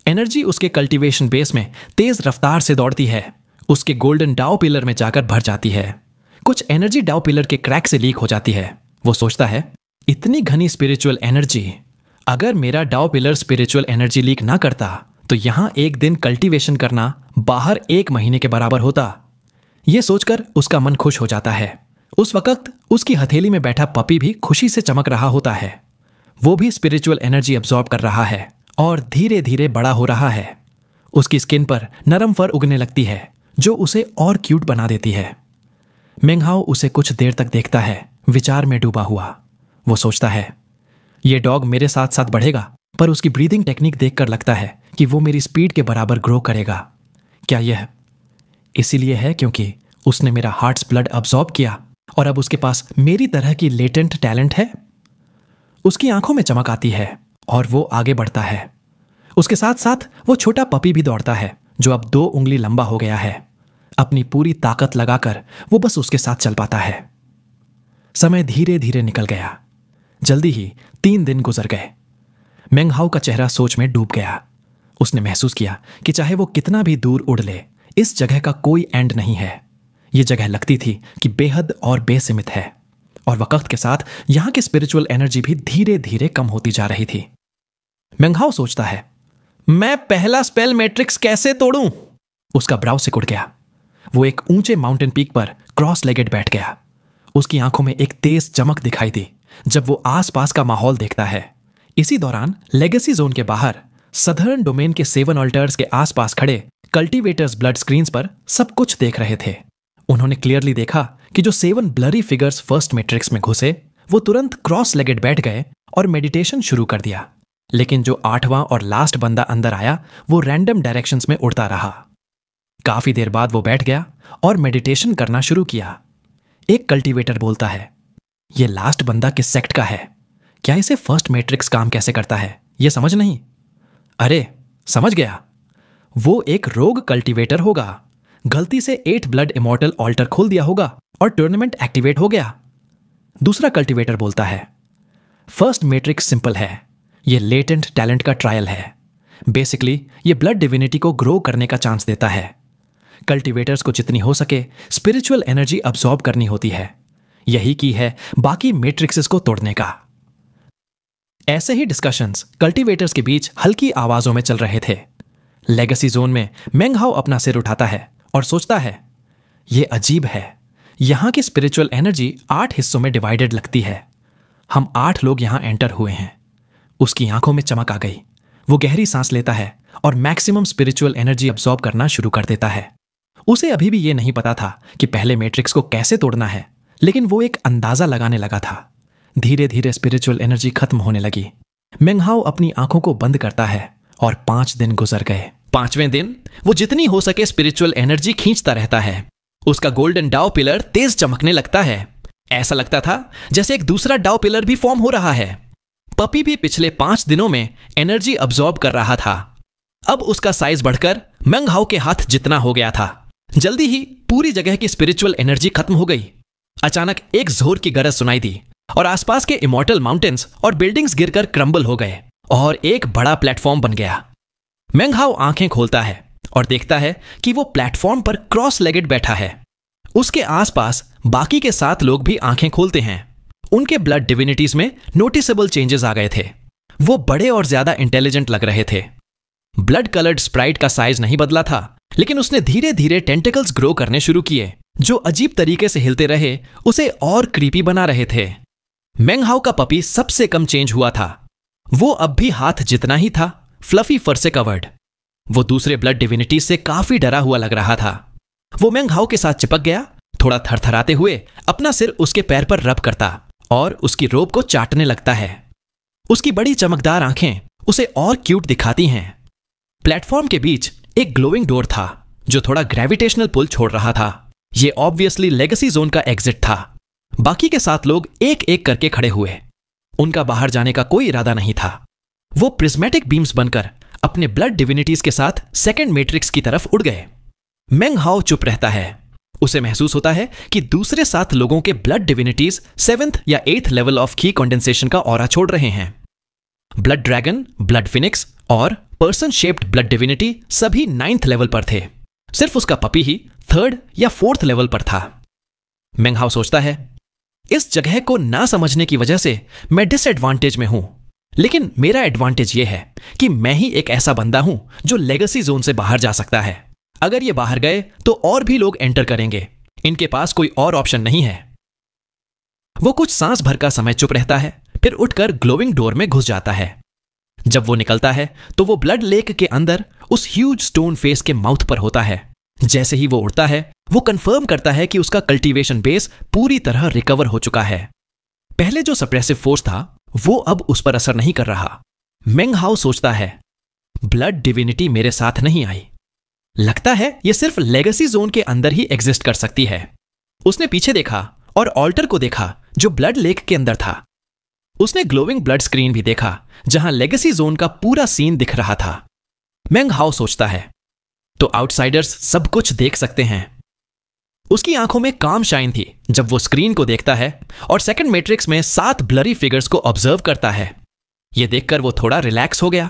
एनर्जी उसके कल्टीवेशन बेस में तेज रफ्तार से दौड़ती है, उसके गोल्डन डाउ पिलर में जाकर भर जाती है। कुछ एनर्जी डाउ पिलर के क्रैक से लीक हो जाती है। वो सोचता है, इतनी घनी स्पिरिचुअल एनर्जी, अगर मेरा डाउ पिलर स्पिरिचुअल एनर्जी लीक ना करता तो यहां एक दिन कल्टीवेशन करना बाहर 1 महीने के बराबर होता। यह सोचकर उसका मन खुश हो जाता है। उस वक्त उसकी हथेली में बैठा पपी भी खुशी से चमक रहा होता है। वो भी स्पिरिचुअल एनर्जी अब्सॉर्ब कर रहा है और धीरे धीरे बड़ा हो रहा है। उसकी स्किन पर नरम फर उगने लगती है जो उसे और क्यूट बना देती है। मेंग हाओ उसे कुछ देर तक देखता है, विचार में डूबा हुआ। वो सोचता है, ये डॉग मेरे साथ साथ बढ़ेगा, पर उसकी ब्रीदिंग टेक्निक देखकर लगता है कि वो मेरी स्पीड के बराबर ग्रो करेगा। क्या यह इसीलिए है क्योंकि उसने मेरा हार्ट्स ब्लड अब्सॉर्ब किया और अब उसके पास मेरी तरह की लेटेंट टैलेंट है? उसकी आंखों में चमक आती है और वो आगे बढ़ता है। उसके साथ साथ वो छोटा पपी भी दौड़ता है जो अब 2 उंगली लंबा हो गया है। अपनी पूरी ताकत लगाकर वो बस उसके साथ चल पाता है। समय धीरे धीरे निकल गया। जल्दी ही 3 दिन गुजर गए। मेंग हाओ का चेहरा सोच में डूब गया। उसने महसूस किया कि चाहे वो कितना भी दूर उड़ ले, इस जगह का कोई एंड नहीं है। ये जगह लगती थी कि बेहद और बेसीमित है, और वक्त के साथ यहां की स्पिरिचुअल एनर्जी भी धीरे धीरे कम होती जा रही थी। मेंग हाओ सोचता है, मैं पहला स्पेल मैट्रिक्स कैसे तोड़ूं? उसका ब्राउ सिकुड़ गया। वो एक ऊंचे माउंटेन पीक पर क्रॉस लेगेड बैठ गया। उसकी आंखों में एक तेज चमक दिखाई दी जब वो आसपास का माहौल देखता है। इसी दौरान लेगेसी जोन के बाहर सदर्न डोमेन के 7 ऑल्टर्स के आसपास खड़े कल्टीवेटर्स ब्लड स्क्रीन्स पर सब कुछ देख रहे थे। उन्होंने क्लियरली देखा कि जो 7 ब्लरी फिगर्स फर्स्ट मैट्रिक्स में घुसे वो तुरंत क्रॉस लेगेड बैठ गए और मेडिटेशन शुरू कर दिया। लेकिन जो 8वां और लास्ट बंदा अंदर आया वो रैंडम डायरेक्शंस में उड़ता रहा। काफी देर बाद वो बैठ गया और मेडिटेशन करना शुरू किया। एक कल्टीवेटर बोलता है, ये लास्ट बंदा किस सेक्ट का है? क्या इसे फर्स्ट मैट्रिक्स काम कैसे करता है ये समझ नहीं? अरे समझ गया, वो एक रोग कल्टीवेटर होगा। गलती से 8 ब्लड इमॉर्टल ऑल्टर खोल दिया होगा और टूर्नामेंट एक्टिवेट हो गया। दूसरा कल्टीवेटर बोलता है, फर्स्ट मैट्रिक्स सिंपल है, ये लेटेंट टैलेंट का ट्रायल है। बेसिकली ये ब्लड डिविनिटी को ग्रो करने का चांस देता है। कल्टीवेटर्स को जितनी हो सके स्पिरिचुअल एनर्जी अब्सॉर्ब करनी होती है। यही की है बाकी मैट्रिक्सेस को तोड़ने का। ऐसे ही डिस्कशंस कल्टीवेटर्स के बीच हल्की आवाजों में चल रहे थे। लेगेसी जोन में मेंग हाओ अपना सिर उठाता है और सोचता है, यह अजीब है, यहां की स्पिरिचुअल एनर्जी 8 हिस्सों में डिवाइडेड लगती है। हम 8 लोग यहां एंटर हुए हैं। उसकी आंखों में चमक आ गई। वो गहरी सांस लेता है और मैक्सिमम स्पिरिचुअल एनर्जी अब्सॉर्ब करना शुरू कर देता है। उसे अभी भी यह नहीं पता था कि पहले मैट्रिक्स को कैसे तोड़ना है, लेकिन वो एक अंदाजा लगाने लगा था। धीरे धीरे स्पिरिचुअल एनर्जी खत्म होने लगी। मेंगहाओ अपनी आंखों को बंद करता है और 5 दिन गुजर गए। 5वें दिन वो जितनी हो सके स्पिरिचुअल एनर्जी खींचता रहता है। उसका गोल्डन डाओ पिलर तेज चमकने लगता है। ऐसा लगता था जैसे एक दूसरा डाओ पिलर भी फॉर्म हो रहा है। पपी भी पिछले 5 दिनों में एनर्जी अब्सॉर्ब कर रहा था। अब उसका साइज बढ़कर मेंगहाओ के हाथ जितना हो गया था। जल्दी ही पूरी जगह की स्पिरिचुअल एनर्जी खत्म हो गई। अचानक एक जोर की गरज सुनाई दी और आसपास के इमॉर्टल माउंटेन्स और बिल्डिंग्स गिरकर क्रम्बल हो गए और एक बड़ा प्लेटफॉर्म बन गया। मेंगहाओ आंखें खोलता है और देखता है कि वो प्लेटफॉर्म पर क्रॉस लेगेड बैठा है। उसके आसपास बाकी के 7 लोग भी आंखें खोलते हैं। उनके ब्लड डिविनिटीज में नोटिसेबल चेंजेस आ गए थे। वो बड़े और ज्यादा इंटेलिजेंट लग रहे थे। ब्लड कलर्ड स्प्राइट का साइज नहीं बदला था, लेकिन उसने धीरे धीरे टेंटिकल्स ग्रो करने शुरू किए जो अजीब तरीके से हिलते रहे उसे और क्रीपी बना रहे थे। मेंगहाओ का पपी सबसे कम चेंज हुआ था। वो अब भी हाथ जितना ही था, फ्लफी फर से कवर्ड। वो दूसरे ब्लड डिविनिटीज से काफी डरा हुआ लग रहा था। वो मेंगहाओ के साथ चिपक गया, थोड़ा थरथराते हुए अपना सिर उसके पैर पर रब करता और उसकी रोब को चाटने लगता है। उसकी बड़ी चमकदार आंखें उसे और क्यूट दिखाती हैं। प्लेटफॉर्म के बीच एक ग्लोइंग डोर था जो थोड़ा ग्रेविटेशनल पुल छोड़ रहा था। ये ऑब्वियसली लेगेसी जोन का एग्जिट था। बाकी के 7 लोग एक एक करके खड़े हुए। उनका बाहर जाने का कोई इरादा नहीं था। वो प्रिज्मेटिक बीम्स बनकर अपने ब्लड डिविनिटीज के साथ सेकेंड मैट्रिक्स की तरफ उड़ गए। मेंगहाओ चुप रहता है। उसे महसूस होता है कि दूसरे 7 लोगों के ब्लड डिविनिटीज 7th या 8th लेवल ऑफ की कंडेंसेशन का ऑरा छोड़ रहे हैं। ब्लड ड्रैगन, ब्लड फिनिक्स और पर्सन शेप्ड ब्लड डिविनिटी सभी 9th लेवल पर थे। सिर्फ उसका पपी ही 3rd या 4th लेवल पर था। मेंगहाओ सोचता है, इस जगह को ना समझने की वजह से मैं डिसएडवांटेज में हूं, लेकिन मेरा एडवांटेज यह है कि मैं ही एक ऐसा बंदा हूं जो लेगेसी जोन से बाहर जा सकता है। अगर ये बाहर गए तो और भी लोग एंटर करेंगे। इनके पास कोई और ऑप्शन नहीं है। वो कुछ सांस भर का समय चुप रहता है, फिर उठकर ग्लोइंग डोर में घुस जाता है। जब वो निकलता है तो वो ब्लड लेक के अंदर उस ह्यूज स्टोन फेस के माउथ पर होता है। जैसे ही वो उड़ता है, वो कंफर्म करता है कि उसका कल्टीवेशन बेस पूरी तरह रिकवर हो चुका है। पहले जो सप्रेसिव फोर्स था वो अब उस पर असर नहीं कर रहा। मेंगहाओ सोचता है, ब्लड डिविनिटी मेरे साथ नहीं आई। लगता है ये सिर्फ लेगेसी जोन के अंदर ही एग्जिस्ट कर सकती है। उसने पीछे देखा और ऑल्टर को देखा जो ब्लड लेक के अंदर था। उसने ग्लोइंग ब्लड स्क्रीन भी देखा जहां लेगेसी जोन का पूरा सीन दिख रहा था। मेंगहाओ सोचता है, तो आउटसाइडर्स सब कुछ देख सकते हैं। उसकी आंखों में काम शाइन थी जब वो स्क्रीन को देखता है और सेकंड मैट्रिक्स में 7 ब्लरी फिगर्स को ऑब्जर्व करता है। यह देखकर वो थोड़ा रिलैक्स हो गया।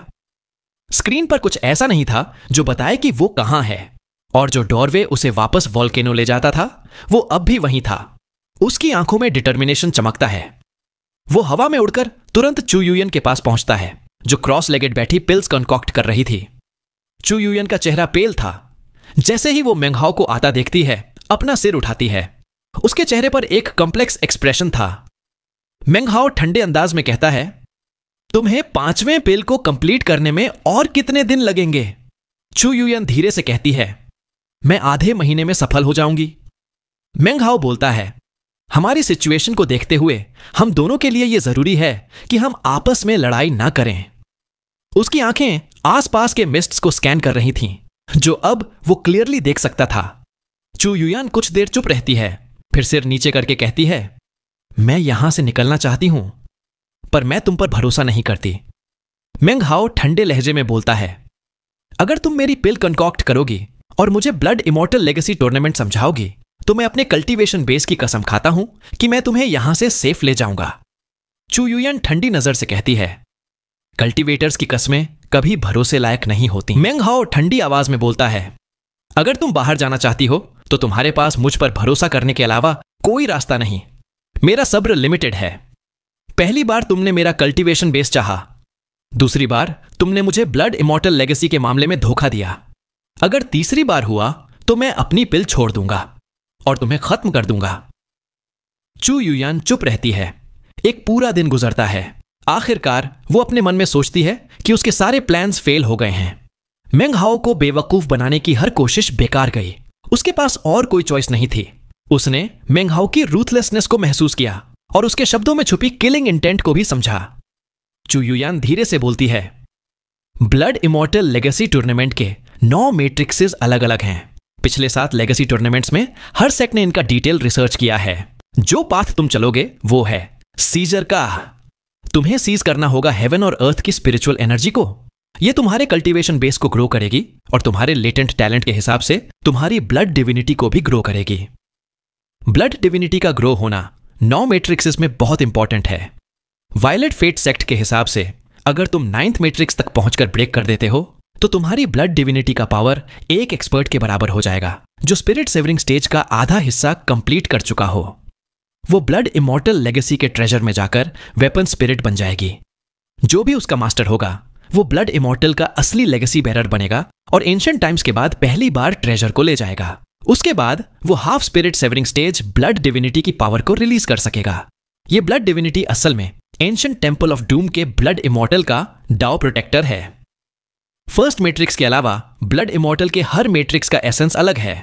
स्क्रीन पर कुछ ऐसा नहीं था जो बताए कि वो कहां है, और जो डोरवे उसे वापस वोल्केनो ले जाता था वो अब भी वहीं था। उसकी आंखों में डिटर्मिनेशन चमकता है। वो हवा में उड़कर तुरंत चू यूयन के पास पहुंचता है जो क्रॉस लेगेड बैठी पिल्स कंकॉक्ट कर रही थी। चू यूयन का चेहरा पेल था। जैसे ही वो मेंगहाओ को आता देखती है, अपना सिर उठाती है। उसके चेहरे पर एक कॉम्प्लेक्स एक्सप्रेशन था। मेंगहाओ ठंडे अंदाज में कहता है, तुम्हें 5वें पिल को कंप्लीट करने में और कितने दिन लगेंगे? चू यूयन धीरे से कहती है, मैं आधे महीने में सफल हो जाऊंगी। मेंगहाओ बोलता है, हमारी सिचुएशन को देखते हुए हम दोनों के लिए यह जरूरी है कि हम आपस में लड़ाई ना करें। उसकी आंखें आसपास के मिस्ट्स को स्कैन कर रही थीं, जो अब वो क्लियरली देख सकता था। चू यूयान कुछ देर चुप रहती है, फिर सिर नीचे करके कहती है, मैं यहां से निकलना चाहती हूं, पर मैं तुम पर भरोसा नहीं करती। मेंगहाओ ठंडे लहजे में बोलता है, अगर तुम मेरी पिल कंकॉक्ट करोगी और मुझे ब्लड इमॉर्टल लेगेसी टूर्नामेंट समझाओगी तो मैं अपने कल्टीवेशन बेस की कसम खाता हूं कि मैं तुम्हें यहां से सेफ ले जाऊंगा। चू यूयान ठंडी नजर से कहती है, कल्टीवेटर्स की कस्में कभी भरोसे लायक नहीं होती। मेंगहाओ ठंडी आवाज में बोलता है, अगर तुम बाहर जाना चाहती हो तो तुम्हारे पास मुझ पर भरोसा करने के अलावा कोई रास्ता नहीं। मेरा सब्र लिमिटेड है। पहली बार तुमने मेरा कल्टीवेशन बेस चाहा, दूसरी बार तुमने मुझे ब्लड इमॉर्टल लेगेसी के मामले में धोखा दिया। अगर तीसरी बार हुआ तो मैं अपनी पिल छोड़ दूंगा और तुम्हें खत्म कर दूंगा। चू यूयान चुप रहती है। एक पूरा दिन गुजरता है। आखिरकार वो अपने मन में सोचती है कि उसके सारे प्लान्स फेल हो गए हैं। मेंगहाओ को बेवकूफ बनाने की हर कोशिश बेकार गई। उसके पास और कोई चॉइस नहीं थी। उसने मेंगहाओ की रूथलेसनेस को महसूस किया और उसके शब्दों में छुपी किलिंग इंटेंट को भी समझा। चू युयान धीरे से बोलती है, ब्लड इमॉर्टल लेगेसी टूर्नामेंट के 9 मैट्रिक्सेस अलग अलग हैं। पिछले 7 लेगेसी टूर्नामेंट्स में हर सेट ने इनका डिटेल रिसर्च किया है। जो पाथ तुम चलोगे वो है सीजर का। तुम्हें सीज करना होगा हेवन और अर्थ की स्पिरिचुअल एनर्जी को। यह तुम्हारे कल्टीवेशन बेस को ग्रो करेगी और तुम्हारे लेटेंट टैलेंट के हिसाब से तुम्हारी ब्लड डिविनिटी को भी ग्रो करेगी। ब्लड डिविनिटी का ग्रो होना 9 मैट्रिक्सेस में बहुत इंपॉर्टेंट है। वायलेट फेट सेक्ट के हिसाब से अगर तुम 9th मैट्रिक्स तक पहुंचकर ब्रेक कर देते हो तो तुम्हारी ब्लड डिविनिटी का पावर एक एक्सपर्ट के बराबर हो जाएगा, जो स्पिरिट सेवरिंग स्टेज का आधा हिस्सा कंप्लीट कर चुका हो। वो ब्लड इमॉर्टल लेगेसी के ट्रेजर में जाकर वेपन स्पिरिट बन जाएगी। जो भी उसका मास्टर होगा वो ब्लड इमॉर्टल का असली लेगेसी बेरर बनेगा और एंशिएंट टाइम्स के बाद पहली बार ट्रेजर को ले जाएगा। उसके बाद वो half spirit savouring stage blood divinity की पावर को रिलीज कर सकेगा। ये ब्लड डिविनिटी असल में एंशिएंट टेंपल ऑफ डूम के ब्लड इमॉर्टल का डाओ प्रोटेक्टर है। फर्स्ट मैट्रिक्स के अलावा ब्लड इमॉर्टल के हर मैट्रिक्स का एसेंस अलग है।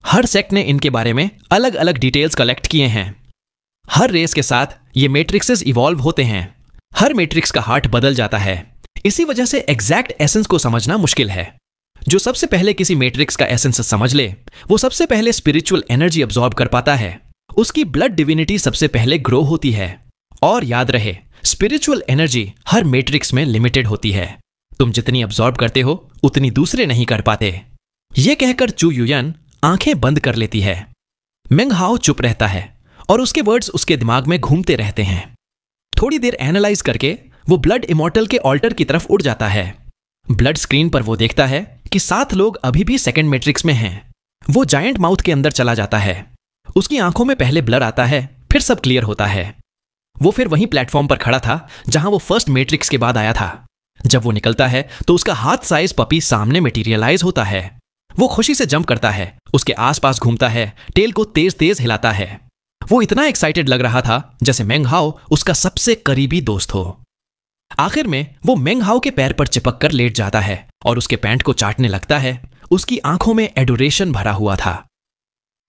हर सेक्ट ने इनके बारे में अलग अलग डिटेल्स कलेक्ट किए हैं। हर रेस के साथ ये मैट्रिक्सेस इवॉल्व होते हैं। हर मैट्रिक्स का हार्ट बदल जाता है। इसी वजह से एग्जैक्ट एसेंस को समझना मुश्किल है। जो सबसे पहले किसी मैट्रिक्स का एसेंस समझ ले वो सबसे पहले स्पिरिचुअल एनर्जी अब्सॉर्ब कर पाता है। उसकी ब्लड डिविनिटी सबसे पहले ग्रो होती है। और याद रहे, स्पिरिचुअल एनर्जी हर मैट्रिक्स में लिमिटेड होती है। तुम जितनी अब्सॉर्ब करते हो उतनी दूसरे नहीं कर पाते। यह कहकर चू युयान आंखें बंद कर लेती है। मेंग हाओ चुप रहता है और उसके वर्ड्स उसके दिमाग में घूमते रहते हैं। थोड़ी देर एनालाइज करके वो ब्लड इमॉर्टल के ऑल्टर की तरफ उड़ जाता है। ब्लड स्क्रीन पर वो देखता है कि 7 लोग अभी भी सेकंड मैट्रिक्स में हैं। वो जायंट माउथ के अंदर चला जाता है। उसकी आंखों में पहले ब्लर आता है, फिर सब क्लियर होता है। वो फिर वहीं प्लेटफॉर्म पर खड़ा था जहां वो फर्स्ट मैट्रिक्स के बाद आया था। जब वो निकलता है तो उसका हाथ साइज पपी सामने मटेरियलाइज होता है। वो खुशी से जंप करता है, उसके आसपास घूमता है, टेल को तेज तेज हिलाता है। वो इतना एक्साइटेड लग रहा था जैसे मेंग हाओ उसका सबसे करीबी दोस्त हो। आखिर में वो मेंग हाओ के पैर पर चिपक कर लेट जाता है और उसके पैंट को चाटने लगता है। उसकी आंखों में एडोरेशन भरा हुआ था।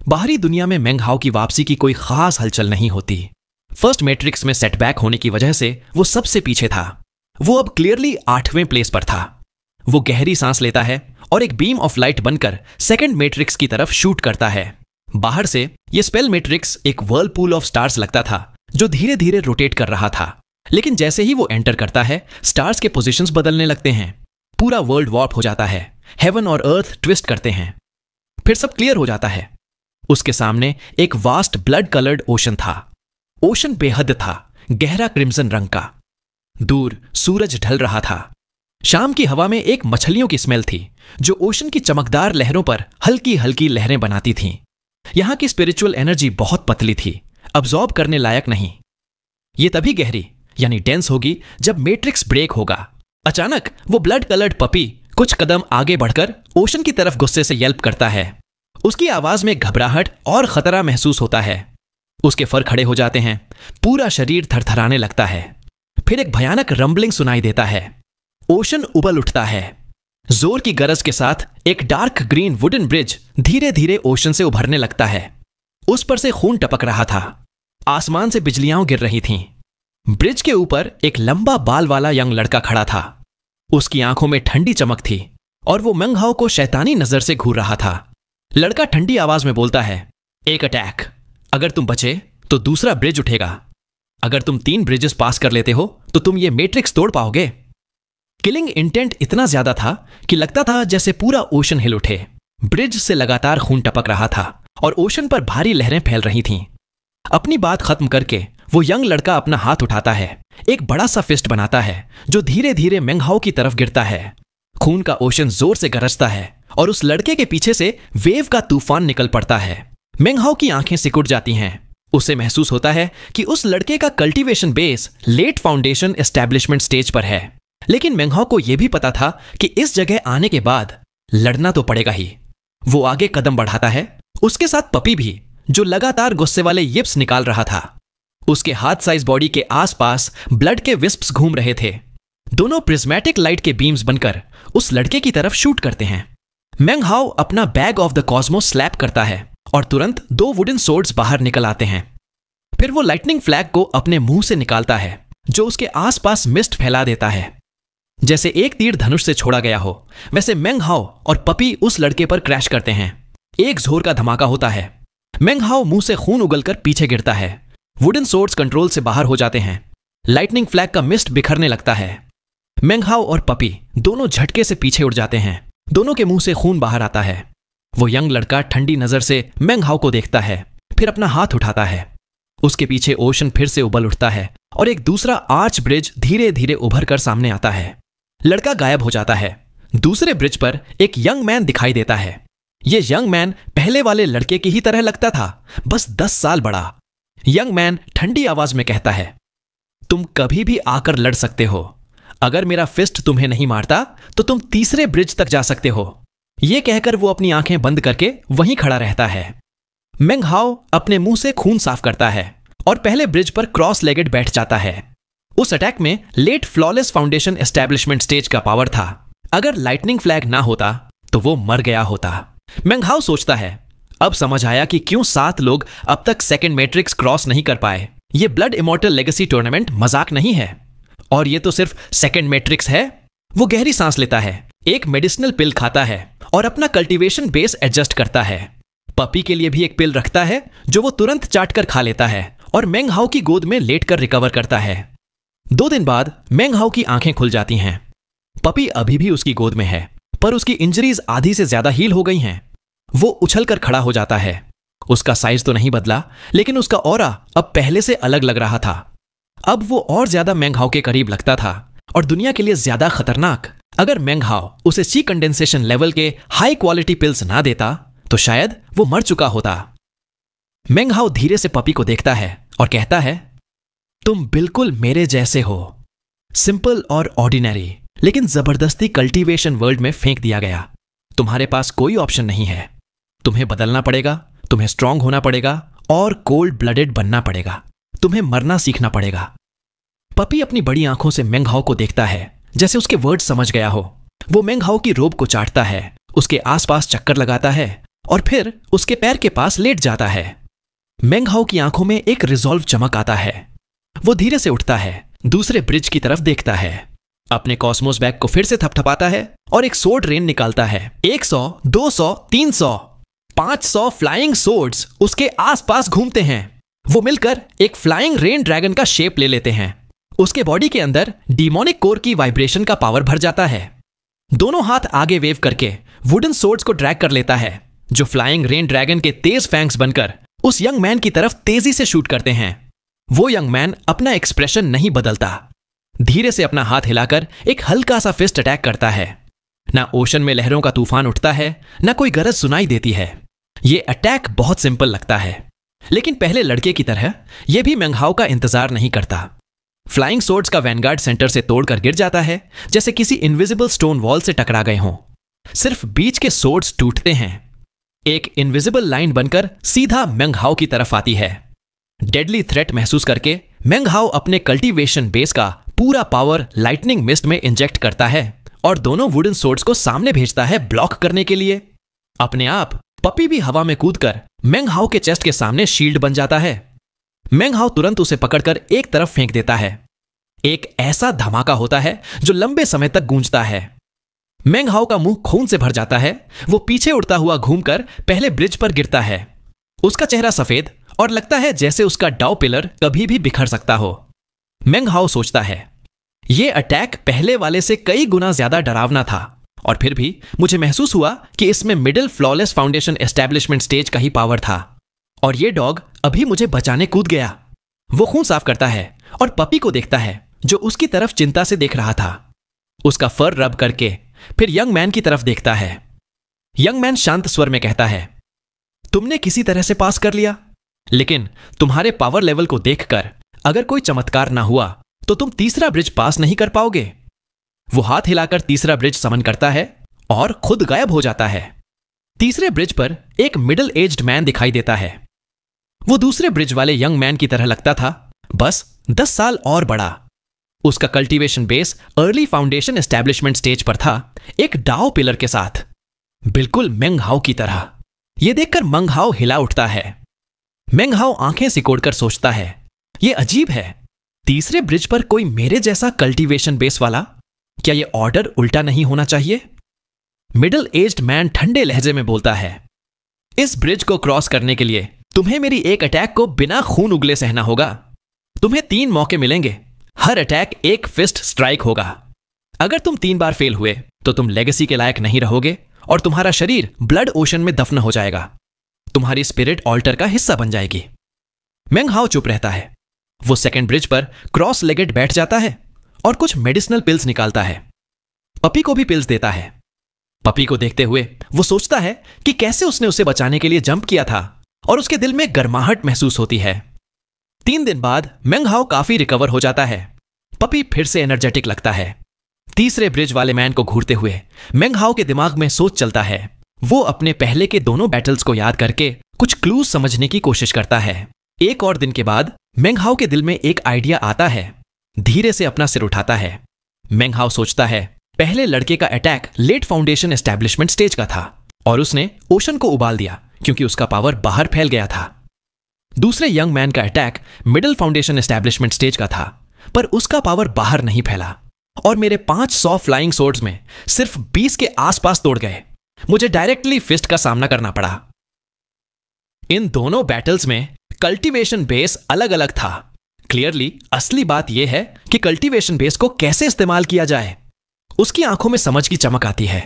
बाहरी दुनिया में मेंग हाओ की वापसी की कोई खास हलचल नहीं होती। फर्स्ट मैट्रिक्स में सेटबैक होने की वजह से वो सबसे पीछे था। वो अब क्लियरली 8वें प्लेस पर था। वो गहरी सांस लेता है और एक बीम ऑफ लाइट बनकर सेकंड मैट्रिक्स की तरफ शूट करता है। बाहर से ये स्पेल मैट्रिक्स एक व्हर्लपूल ऑफ स्टार्स लगता था जो धीरे धीरे रोटेट कर रहा था। लेकिन जैसे ही वो एंटर करता है स्टार्स के पोजीशंस बदलने लगते हैं। पूरा वर्ल्ड वॉर्प हो जाता है। हेवन और अर्थ ट्विस्ट करते हैं। फिर सब क्लियर हो जाता है। उसके सामने एक वास्ट ब्लड कलर्ड ओशन था। ओशन बेहद था, गहरा क्रिम्सन रंग का। दूर सूरज ढल रहा था। शाम की हवा में एक मछलियों की स्मेल थी जो ओशन की चमकदार लहरों पर हल्की हल्की लहरें बनाती थीं। यहां की स्पिरिचुअल एनर्जी बहुत पतली थी, अब्सॉर्ब करने लायक नहीं। ये तभी गहरी यानी डेंस होगी जब मैट्रिक्स ब्रेक होगा। अचानक वो ब्लड कलर्ड पपी कुछ कदम आगे बढ़कर ओशन की तरफ गुस्से से येल्प करता है। उसकी आवाज में घबराहट और खतरा महसूस होता है। उसके फर खड़े हो जाते हैं, पूरा शरीर थरथराने लगता है। फिर एक भयानक रंबलिंग सुनाई देता है। ओशन उबल उठता है। जोर की गरज के साथ एक डार्क ग्रीन वुडन ब्रिज धीरे धीरे ओशन से उभरने लगता है। उस पर से खून टपक रहा था। आसमान से बिजलियां गिर रही थीं। ब्रिज के ऊपर एक लंबा बाल वाला यंग लड़का खड़ा था। उसकी आंखों में ठंडी चमक थी और वो मेंग हाओ को शैतानी नजर से घूर रहा था। लड़का ठंडी आवाज में बोलता है, एक अटैक। अगर तुम बचे तो दूसरा ब्रिज उठेगा। अगर तुम 3 ब्रिजेस पास कर लेते हो तो तुम ये मैट्रिक्स तोड़ पाओगे। किलिंग इंटेंट इतना ज्यादा था कि लगता था जैसे पूरा ओशन हिल उठे। ब्रिज से लगातार खून टपक रहा था और ओशन पर भारी लहरें फैल रही थीं। अपनी बात खत्म करके वो यंग लड़का अपना हाथ उठाता है, एक बड़ा सा फिस्ट बनाता है जो धीरे धीरे मेंग हाओ की तरफ गिरता है। खून का ओशन जोर से गरजता है और उस लड़के के पीछे से वेव का तूफान निकल पड़ता है। मेंग हाओ की आंखें सिकुड़ जाती हैं। उसे महसूस होता है कि उस लड़के का cultivation base late foundation establishment stage पर है। लेकिन मेंग हाओ को यह भी पता था कि इस जगह आने के बाद लड़ना तो पड़ेगा ही। वो आगे कदम बढ़ाता है, उसके साथ पपी भी, जो लगातार गुस्से वाले yips निकाल रहा था। उसके हाथ साइज बॉडी के आसपास ब्लड के विस्प्स घूम रहे थे। दोनों प्रिज्मेटिक लाइट के बीम्स बनकर उस लड़के की तरफ शूट करते हैं। मेंग हाओ अपना bag of the cosmos slap करता है और तुरंत 2 वुडन सोर्ड्स बाहर निकल आते हैं। फिर वो लाइटनिंग फ्लैग को अपने मुंह से निकालता है, जो उसके आसपास मिस्ट फैला देता है। जैसे एक तीर धनुष से छोड़ा गया हो, वैसे मेंग हाओ और पपी उस लड़के पर क्रैश करते हैं। एक जोर का धमाका होता है। मेंग हाओ मुंह से खून उगलकर पीछे गिरता है। वुडन सोर्ड्स कंट्रोल से बाहर हो जाते हैं। लाइटनिंग फ्लैग का मिस्ट बिखरने लगता है। मेंग हाओ और पपी दोनों झटके से पीछे उड़ जाते हैं। दोनों के मुंह से खून बाहर आता है। वो यंग लड़का ठंडी नजर से मेंग हाओ को देखता है, फिर अपना हाथ उठाता है। उसके पीछे ओशन फिर से उबल उठता है और एक दूसरा आर्च ब्रिज धीरे धीरे उभर कर सामने आता है। लड़का गायब हो जाता है। दूसरे ब्रिज पर एक यंग मैन दिखाई देता है। यह यंग मैन पहले वाले लड़के की ही तरह लगता था, बस 10 साल बड़ा। यंग मैन ठंडी आवाज में कहता है, तुम कभी भी आकर लड़ सकते हो। अगर मेरा फिस्ट तुम्हें नहीं मारता तो तुम तीसरे ब्रिज तक जा सकते हो। यह कहकर वो अपनी आंखें बंद करके वहीं खड़ा रहता है। मेंग हाओ अपने मुंह से खून साफ करता है और पहले ब्रिज पर क्रॉस लेगेड बैठ जाता है। उस अटैक में late flawless foundation establishment stage का पावर था। अगर लाइटनिंग फ्लैग ना होता तो वो मर गया होता। मेंग हाओ सोचता है, अब समझ आया कि क्यों 7 लोग अब तक सेकंड मैट्रिक्स क्रॉस नहीं कर पाए। ये ब्लड इमॉर्टल लेगेसी टूर्नामेंट मजाक नहीं है, और ये तो सिर्फ सेकंड मैट्रिक्स है। वो गहरी सांस लेता है, एक मेडिसिनल पिल खाता है और अपना कल्टीवेशन बेस एडजस्ट करता है। पपी के लिए भी एक पिल रखता है जो वो तुरंत चाट कर खा लेता है और मेंग हाओ की गोद में लेटकर रिकवर करता है। 2 दिन बाद मेंग हाओ की आंखें खुल जाती हैं। पपी अभी भी उसकी गोद में है, पर उसकी इंजरीज आधी से ज्यादा हील हो गई हैं। वो उछलकर खड़ा हो जाता है। उसका साइज तो नहीं बदला, लेकिन उसका ऑरा अब पहले से अलग लग रहा था। अब वो और ज्यादा मेंग हाओ के करीब लगता था और दुनिया के लिए ज्यादा खतरनाक। अगर मेंग हाओ उसे ची कंडेंसेशन लेवल के हाई क्वालिटी पिल्स ना देता तो शायद वो मर चुका होता। मेंग हाओ धीरे से पपी को देखता है और कहता है, तुम बिल्कुल मेरे जैसे हो, सिंपल और ऑर्डिनरी, लेकिन जबरदस्ती कल्टीवेशन वर्ल्ड में फेंक दिया गया। तुम्हारे पास कोई ऑप्शन नहीं है। तुम्हें बदलना पड़ेगा, तुम्हें स्ट्रांग होना पड़ेगा और कोल्ड ब्लडेड बनना पड़ेगा। तुम्हें मरना सीखना पड़ेगा। पपी अपनी बड़ी आंखों से मेंग हाओ को देखता है, जैसे उसके वर्ड समझ गया हो। वो मेंग हाओ की रोब को चाटता है, उसके आसपास चक्कर लगाता है और फिर उसके पैर के पास लेट जाता है। मेंग हाओ की आंखों में एक रिजॉल्व चमक आता है। वो धीरे से उठता है, दूसरे ब्रिज की तरफ देखता है, अपने कॉस्मोस बैग को फिर से थपथपाता है और एक सोर्ड रेन निकालता है। 100, 200, 300, 500 फ्लाइंग सोर्ड्स उसके आसपास घूमते हैं। वो मिलकर एक फ्लाइंग रेन ड्रैगन का शेप ले लेते हैं। उसके बॉडी के अंदर डीमोनिक कोर की वाइब्रेशन का पावर भर जाता है। दोनों हाथ आगे वेव करके वुडन सोर्ड्स को ड्रैग कर लेता है, जो फ्लाइंग रेन ड्रैगन के तेज फैंग्स बनकर उस यंग मैन की तरफ तेजी से शूट करते हैं। वो यंग मैन अपना एक्सप्रेशन नहीं बदलता, धीरे से अपना हाथ हिलाकर एक हल्का सा फिस्ट अटैक करता है। ना ओशन में लहरों का तूफान उठता है, ना कोई गरज सुनाई देती है। यह अटैक बहुत सिंपल लगता है, लेकिन पहले लड़के की तरह यह भी मेंग हाओ का इंतजार नहीं करता। फ्लाइंग सोर्ड्स का वैनगार्ड सेंटर से तोड़कर गिर जाता है, जैसे किसी इनविजिबल स्टोन वॉल से टकरा गए हों। सिर्फ बीच के सोर्ड्स टूटते हैं। एक इनविजिबल लाइन बनकर सीधा मेंग हाओ की तरफ आती है। डेडली थ्रेट महसूस करके मेंग हाओ अपने कल्टीवेशन बेस का पूरा पावर लाइटनिंग मिस्ट में इंजेक्ट करता है और दोनों वुडन सोर्ड्स को सामने भेजता है ब्लॉक करने के लिए। अपने आप पपी भी हवा में कूदकर मेंग हाओ के चेस्ट के सामने शील्ड बन जाता है। मेंग हाओ तुरंत उसे पकड़कर एक तरफ फेंक देता है। एक ऐसा धमाका होता है जो लंबे समय तक गूंजता है। मेंग हाओ का मुंह खून से भर जाता है। वो पीछे उड़ता हुआ घूमकर पहले ब्रिज पर गिरता है। उसका चेहरा सफेद और लगता है जैसे उसका डाउ पिलर कभी भी बिखर सकता हो। मेंग हाओ सोचता है, यह अटैक पहले वाले से कई गुना ज्यादा डरावना था, और फिर भी मुझे महसूस हुआ कि इसमें middle flawless foundation establishment stage का ही पावर था, और यह डॉग अभी मुझे बचाने कूद गया। वो खून साफ करता है और पपी को देखता है, जो उसकी तरफ चिंता से देख रहा था। उसका फर रब करके फिर यंग मैन की तरफ देखता है। यंग मैन शांत स्वर में कहता है, तुमने किसी तरह से पास कर लिया, लेकिन तुम्हारे पावर लेवल को देखकर अगर कोई चमत्कार ना हुआ तो तुम तीसरा ब्रिज पास नहीं कर पाओगे। वो हाथ हिलाकर तीसरा ब्रिज समन करता है और खुद गायब हो जाता है। तीसरे ब्रिज पर एक मिडिल एज्ड मैन दिखाई देता है। वो दूसरे ब्रिज वाले यंग मैन की तरह लगता था, बस 10 साल और बड़ा। उसका cultivation base early foundation establishment stage पर था, एक डाओ पिलर के साथ, बिल्कुल मेंग हाओ की तरह। यह देखकर मेंग हाओ हिला उठता है। मेंग हाओ आंखें सिकोड़कर सोचता है, यह अजीब है, तीसरे ब्रिज पर कोई मेरे जैसा कल्टीवेशन बेस वाला, क्या यह ऑर्डर उल्टा नहीं होना चाहिए? मिडिल एज्ड मैन ठंडे लहजे में बोलता है, इस ब्रिज को क्रॉस करने के लिए तुम्हें मेरी एक अटैक को बिना खून उगले सहना होगा। तुम्हें 3 मौके मिलेंगे, हर अटैक एक फिस्ट स्ट्राइक होगा। अगर तुम 3 बार फेल हुए तो तुम लेगेसी के लायक नहीं रहोगे और तुम्हारा शरीर ब्लड ओशन में दफन हो जाएगा। तुम्हारी स्पिरिट ऑल्टर का हिस्सा बन जाएगी। मेंग हाओ चुप रहता है। वो सेकंड ब्रिज पर क्रॉस लेगेड बैठ जाता है और कुछ मेडिसिनल पिल्स निकालता है। पपी को भी पिल्स देता है। पपी को देखते हुए वो सोचता है कि कैसे उसने उसे बचाने के लिए जंप किया था और उसके दिल में गर्माहट महसूस होती है। 3 दिन बाद मेंग हाओ काफी रिकवर हो जाता है। पपी फिर से एनर्जेटिक लगता है। तीसरे ब्रिज वाले मैन को घूरते हुए मेंग हाओ के दिमाग में सोच चलता है। वो अपने पहले के दोनों बैटल्स को याद करके कुछ क्लूज समझने की कोशिश करता है। एक और दिन के बाद मेंग हाओ के दिल में एक आइडिया आता है। धीरे से अपना सिर उठाता है। मेंग हाओ सोचता है, पहले लड़के का attack late foundation establishment stage का था और उसने ओशन को उबाल दिया क्योंकि उसका पावर बाहर फैल गया था। दूसरे यंग मैन का attack middle foundation establishment stage का था, पर उसका पावर बाहर नहीं फैला और मेरे 500 फ्लाइंग सोर्ड्स में सिर्फ 20 के आसपास तोड़ गए। मुझे डायरेक्टली फिस्ट का सामना करना पड़ा। इन दोनों बैटल्स में कल्टीवेशन बेस अलग अलग था। क्लियरली असली बात यह है कि कल्टीवेशन बेस को कैसे इस्तेमाल किया जाए। उसकी आंखों में समझ की चमक आती है।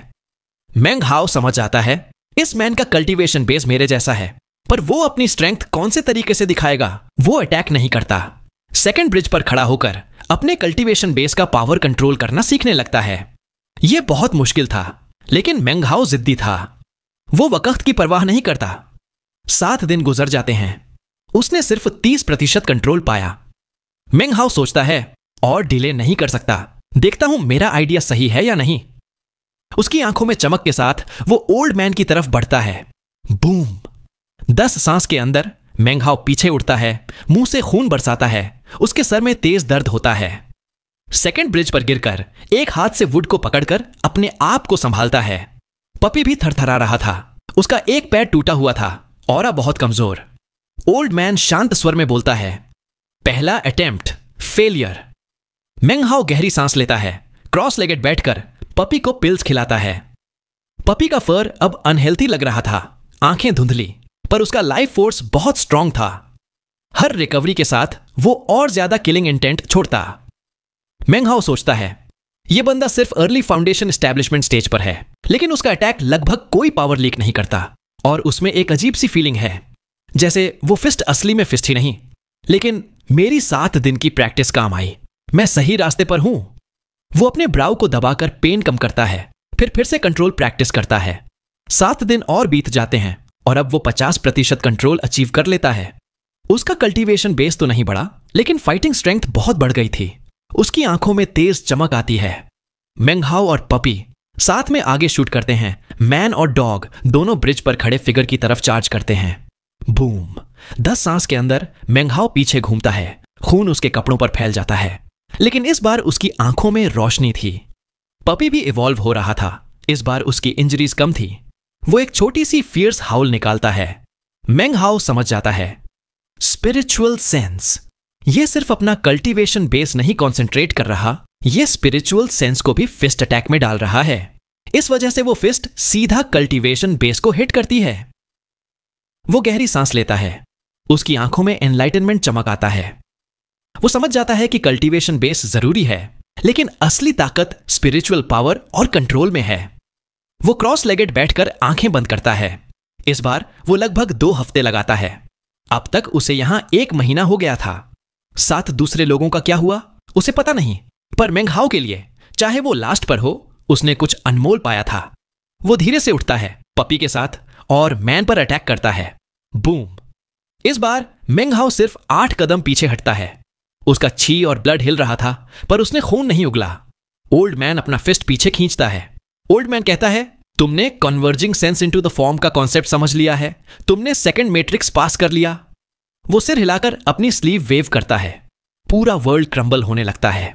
मेंग हाओ समझ जाता है, इस मैन का कल्टीवेशन बेस मेरे जैसा है, पर वो अपनी स्ट्रेंथ कौन से तरीके से दिखाएगा। वो अटैक नहीं करता। सेकंड ब्रिज पर खड़ा होकर अपने कल्टीवेशन बेस का पावर कंट्रोल करना सीखने लगता है। यह बहुत मुश्किल था, लेकिन मेंग हाओ जिद्दी था। वो वक्त की परवाह नहीं करता। 7 दिन गुजर जाते हैं। उसने सिर्फ 30% कंट्रोल पाया। मेंग हाओ सोचता है, और डिले नहीं कर सकता, देखता हूं मेरा आइडिया सही है या नहीं। उसकी आंखों में चमक के साथ वो ओल्ड मैन की तरफ बढ़ता है। बूम! 10 सांस के अंदर मेंग हाओ पीछे उड़ता है, मुंह से खून बरसाता है। उसके सर में तेज दर्द होता है। सेकंड ब्रिज पर गिरकर एक हाथ से वुड को पकड़कर अपने आप को संभालता है। पपी भी थरथरा रहा था। उसका एक पैर टूटा हुआ था, ऑरा बहुत कमजोर। ओल्ड मैन शांत स्वर में बोलता है, पहला अटेम्प्ट फेलियर। मेंग हाओ गहरी सांस लेता है। क्रॉस लेगेड बैठकर पपी को पिल्स खिलाता है। पपी का फर अब अनहेल्थी लग रहा था, आंखें धुंधली, पर उसका लाइफ फोर्स बहुत स्ट्रांग था। हर रिकवरी के साथ वो और ज्यादा किलिंग इंटेंट छोड़ता। मेंग हाओ सोचता है, यह बंदा सिर्फ अर्ली फाउंडेशन एस्टैब्लिशमेंट स्टेज पर है, लेकिन उसका अटैक लगभग कोई पावर लीक नहीं करता और उसमें एक अजीब सी फीलिंग है, जैसे वो फिस्ट असली में फिस्ट ही नहीं। लेकिन मेरी 7 दिन की प्रैक्टिस काम आई। मैं सही रास्ते पर हूं। वो अपने ब्राउ को दबाकर पेन कम करता है, फिर से कंट्रोल प्रैक्टिस करता है। 7 दिन और बीत जाते हैं और अब वो 50% कंट्रोल अचीव कर लेता है। उसका कल्टीवेशन बेस तो नहीं बढ़ा, लेकिन फाइटिंग स्ट्रेंथ बहुत बढ़ गई थी। उसकी आंखों में तेज चमक आती है। मेंग हाओ और पपी साथ में आगे शूट करते हैं। मैन और डॉग दोनों ब्रिज पर खड़े फिगर की तरफ चार्ज करते हैं। बूम! 10 सांस के अंदर मेंग हाओ पीछे घूमता है। खून उसके कपड़ों पर फैल जाता है, लेकिन इस बार उसकी आंखों में रोशनी थी। पपी भी इवॉल्व हो रहा था। इस बार उसकी इंजरीज कम थी। वो एक छोटी सी फियर्स हाउल निकालता है। मेंग हाओ समझ जाता है, स्पिरिचुअल सेंस। ये सिर्फ अपना कल्टीवेशन बेस नहीं कॉन्सेंट्रेट कर रहा, ये स्पिरिचुअल सेंस को भी फिस्ट अटैक में डाल रहा है। इस वजह से वो फिस्ट सीधा कल्टीवेशन बेस को हिट करती है। वो गहरी सांस लेता है। उसकी आंखों में एनलाइटनमेंट चमक आता है। वो समझ जाता है कि कल्टीवेशन बेस जरूरी है, लेकिन असली ताकत स्पिरिचुअल पावर और कंट्रोल में है। वो क्रॉस लेगेड बैठकर आंखें बंद करता है। इस बार वो लगभग 2 हफ्ते लगाता है। अब तक उसे यहां 1 महीना हो गया था। 7 दूसरे लोगों का क्या हुआ उसे पता नहीं, पर मेंग हाओ के लिए, चाहे वो लास्ट पर हो, उसने कुछ अनमोल पाया था। वो धीरे से उठता है पपी के साथ और मैन पर अटैक करता है। बूम! इस बार मेंग हाओ सिर्फ 8 कदम पीछे हटता है। उसका छी और ब्लड हिल रहा था, पर उसने खून नहीं उगला। ओल्ड मैन अपना फिस्ट पीछे खींचता है। ओल्ड मैन कहता है, तुमने converging sense into the form का कॉन्सेप्ट समझ लिया है। तुमने सेकंड मैट्रिक्स पास कर लिया। वो सिर हिलाकर अपनी स्लीव वेव करता है। पूरा वर्ल्ड क्रम्बल होने लगता है।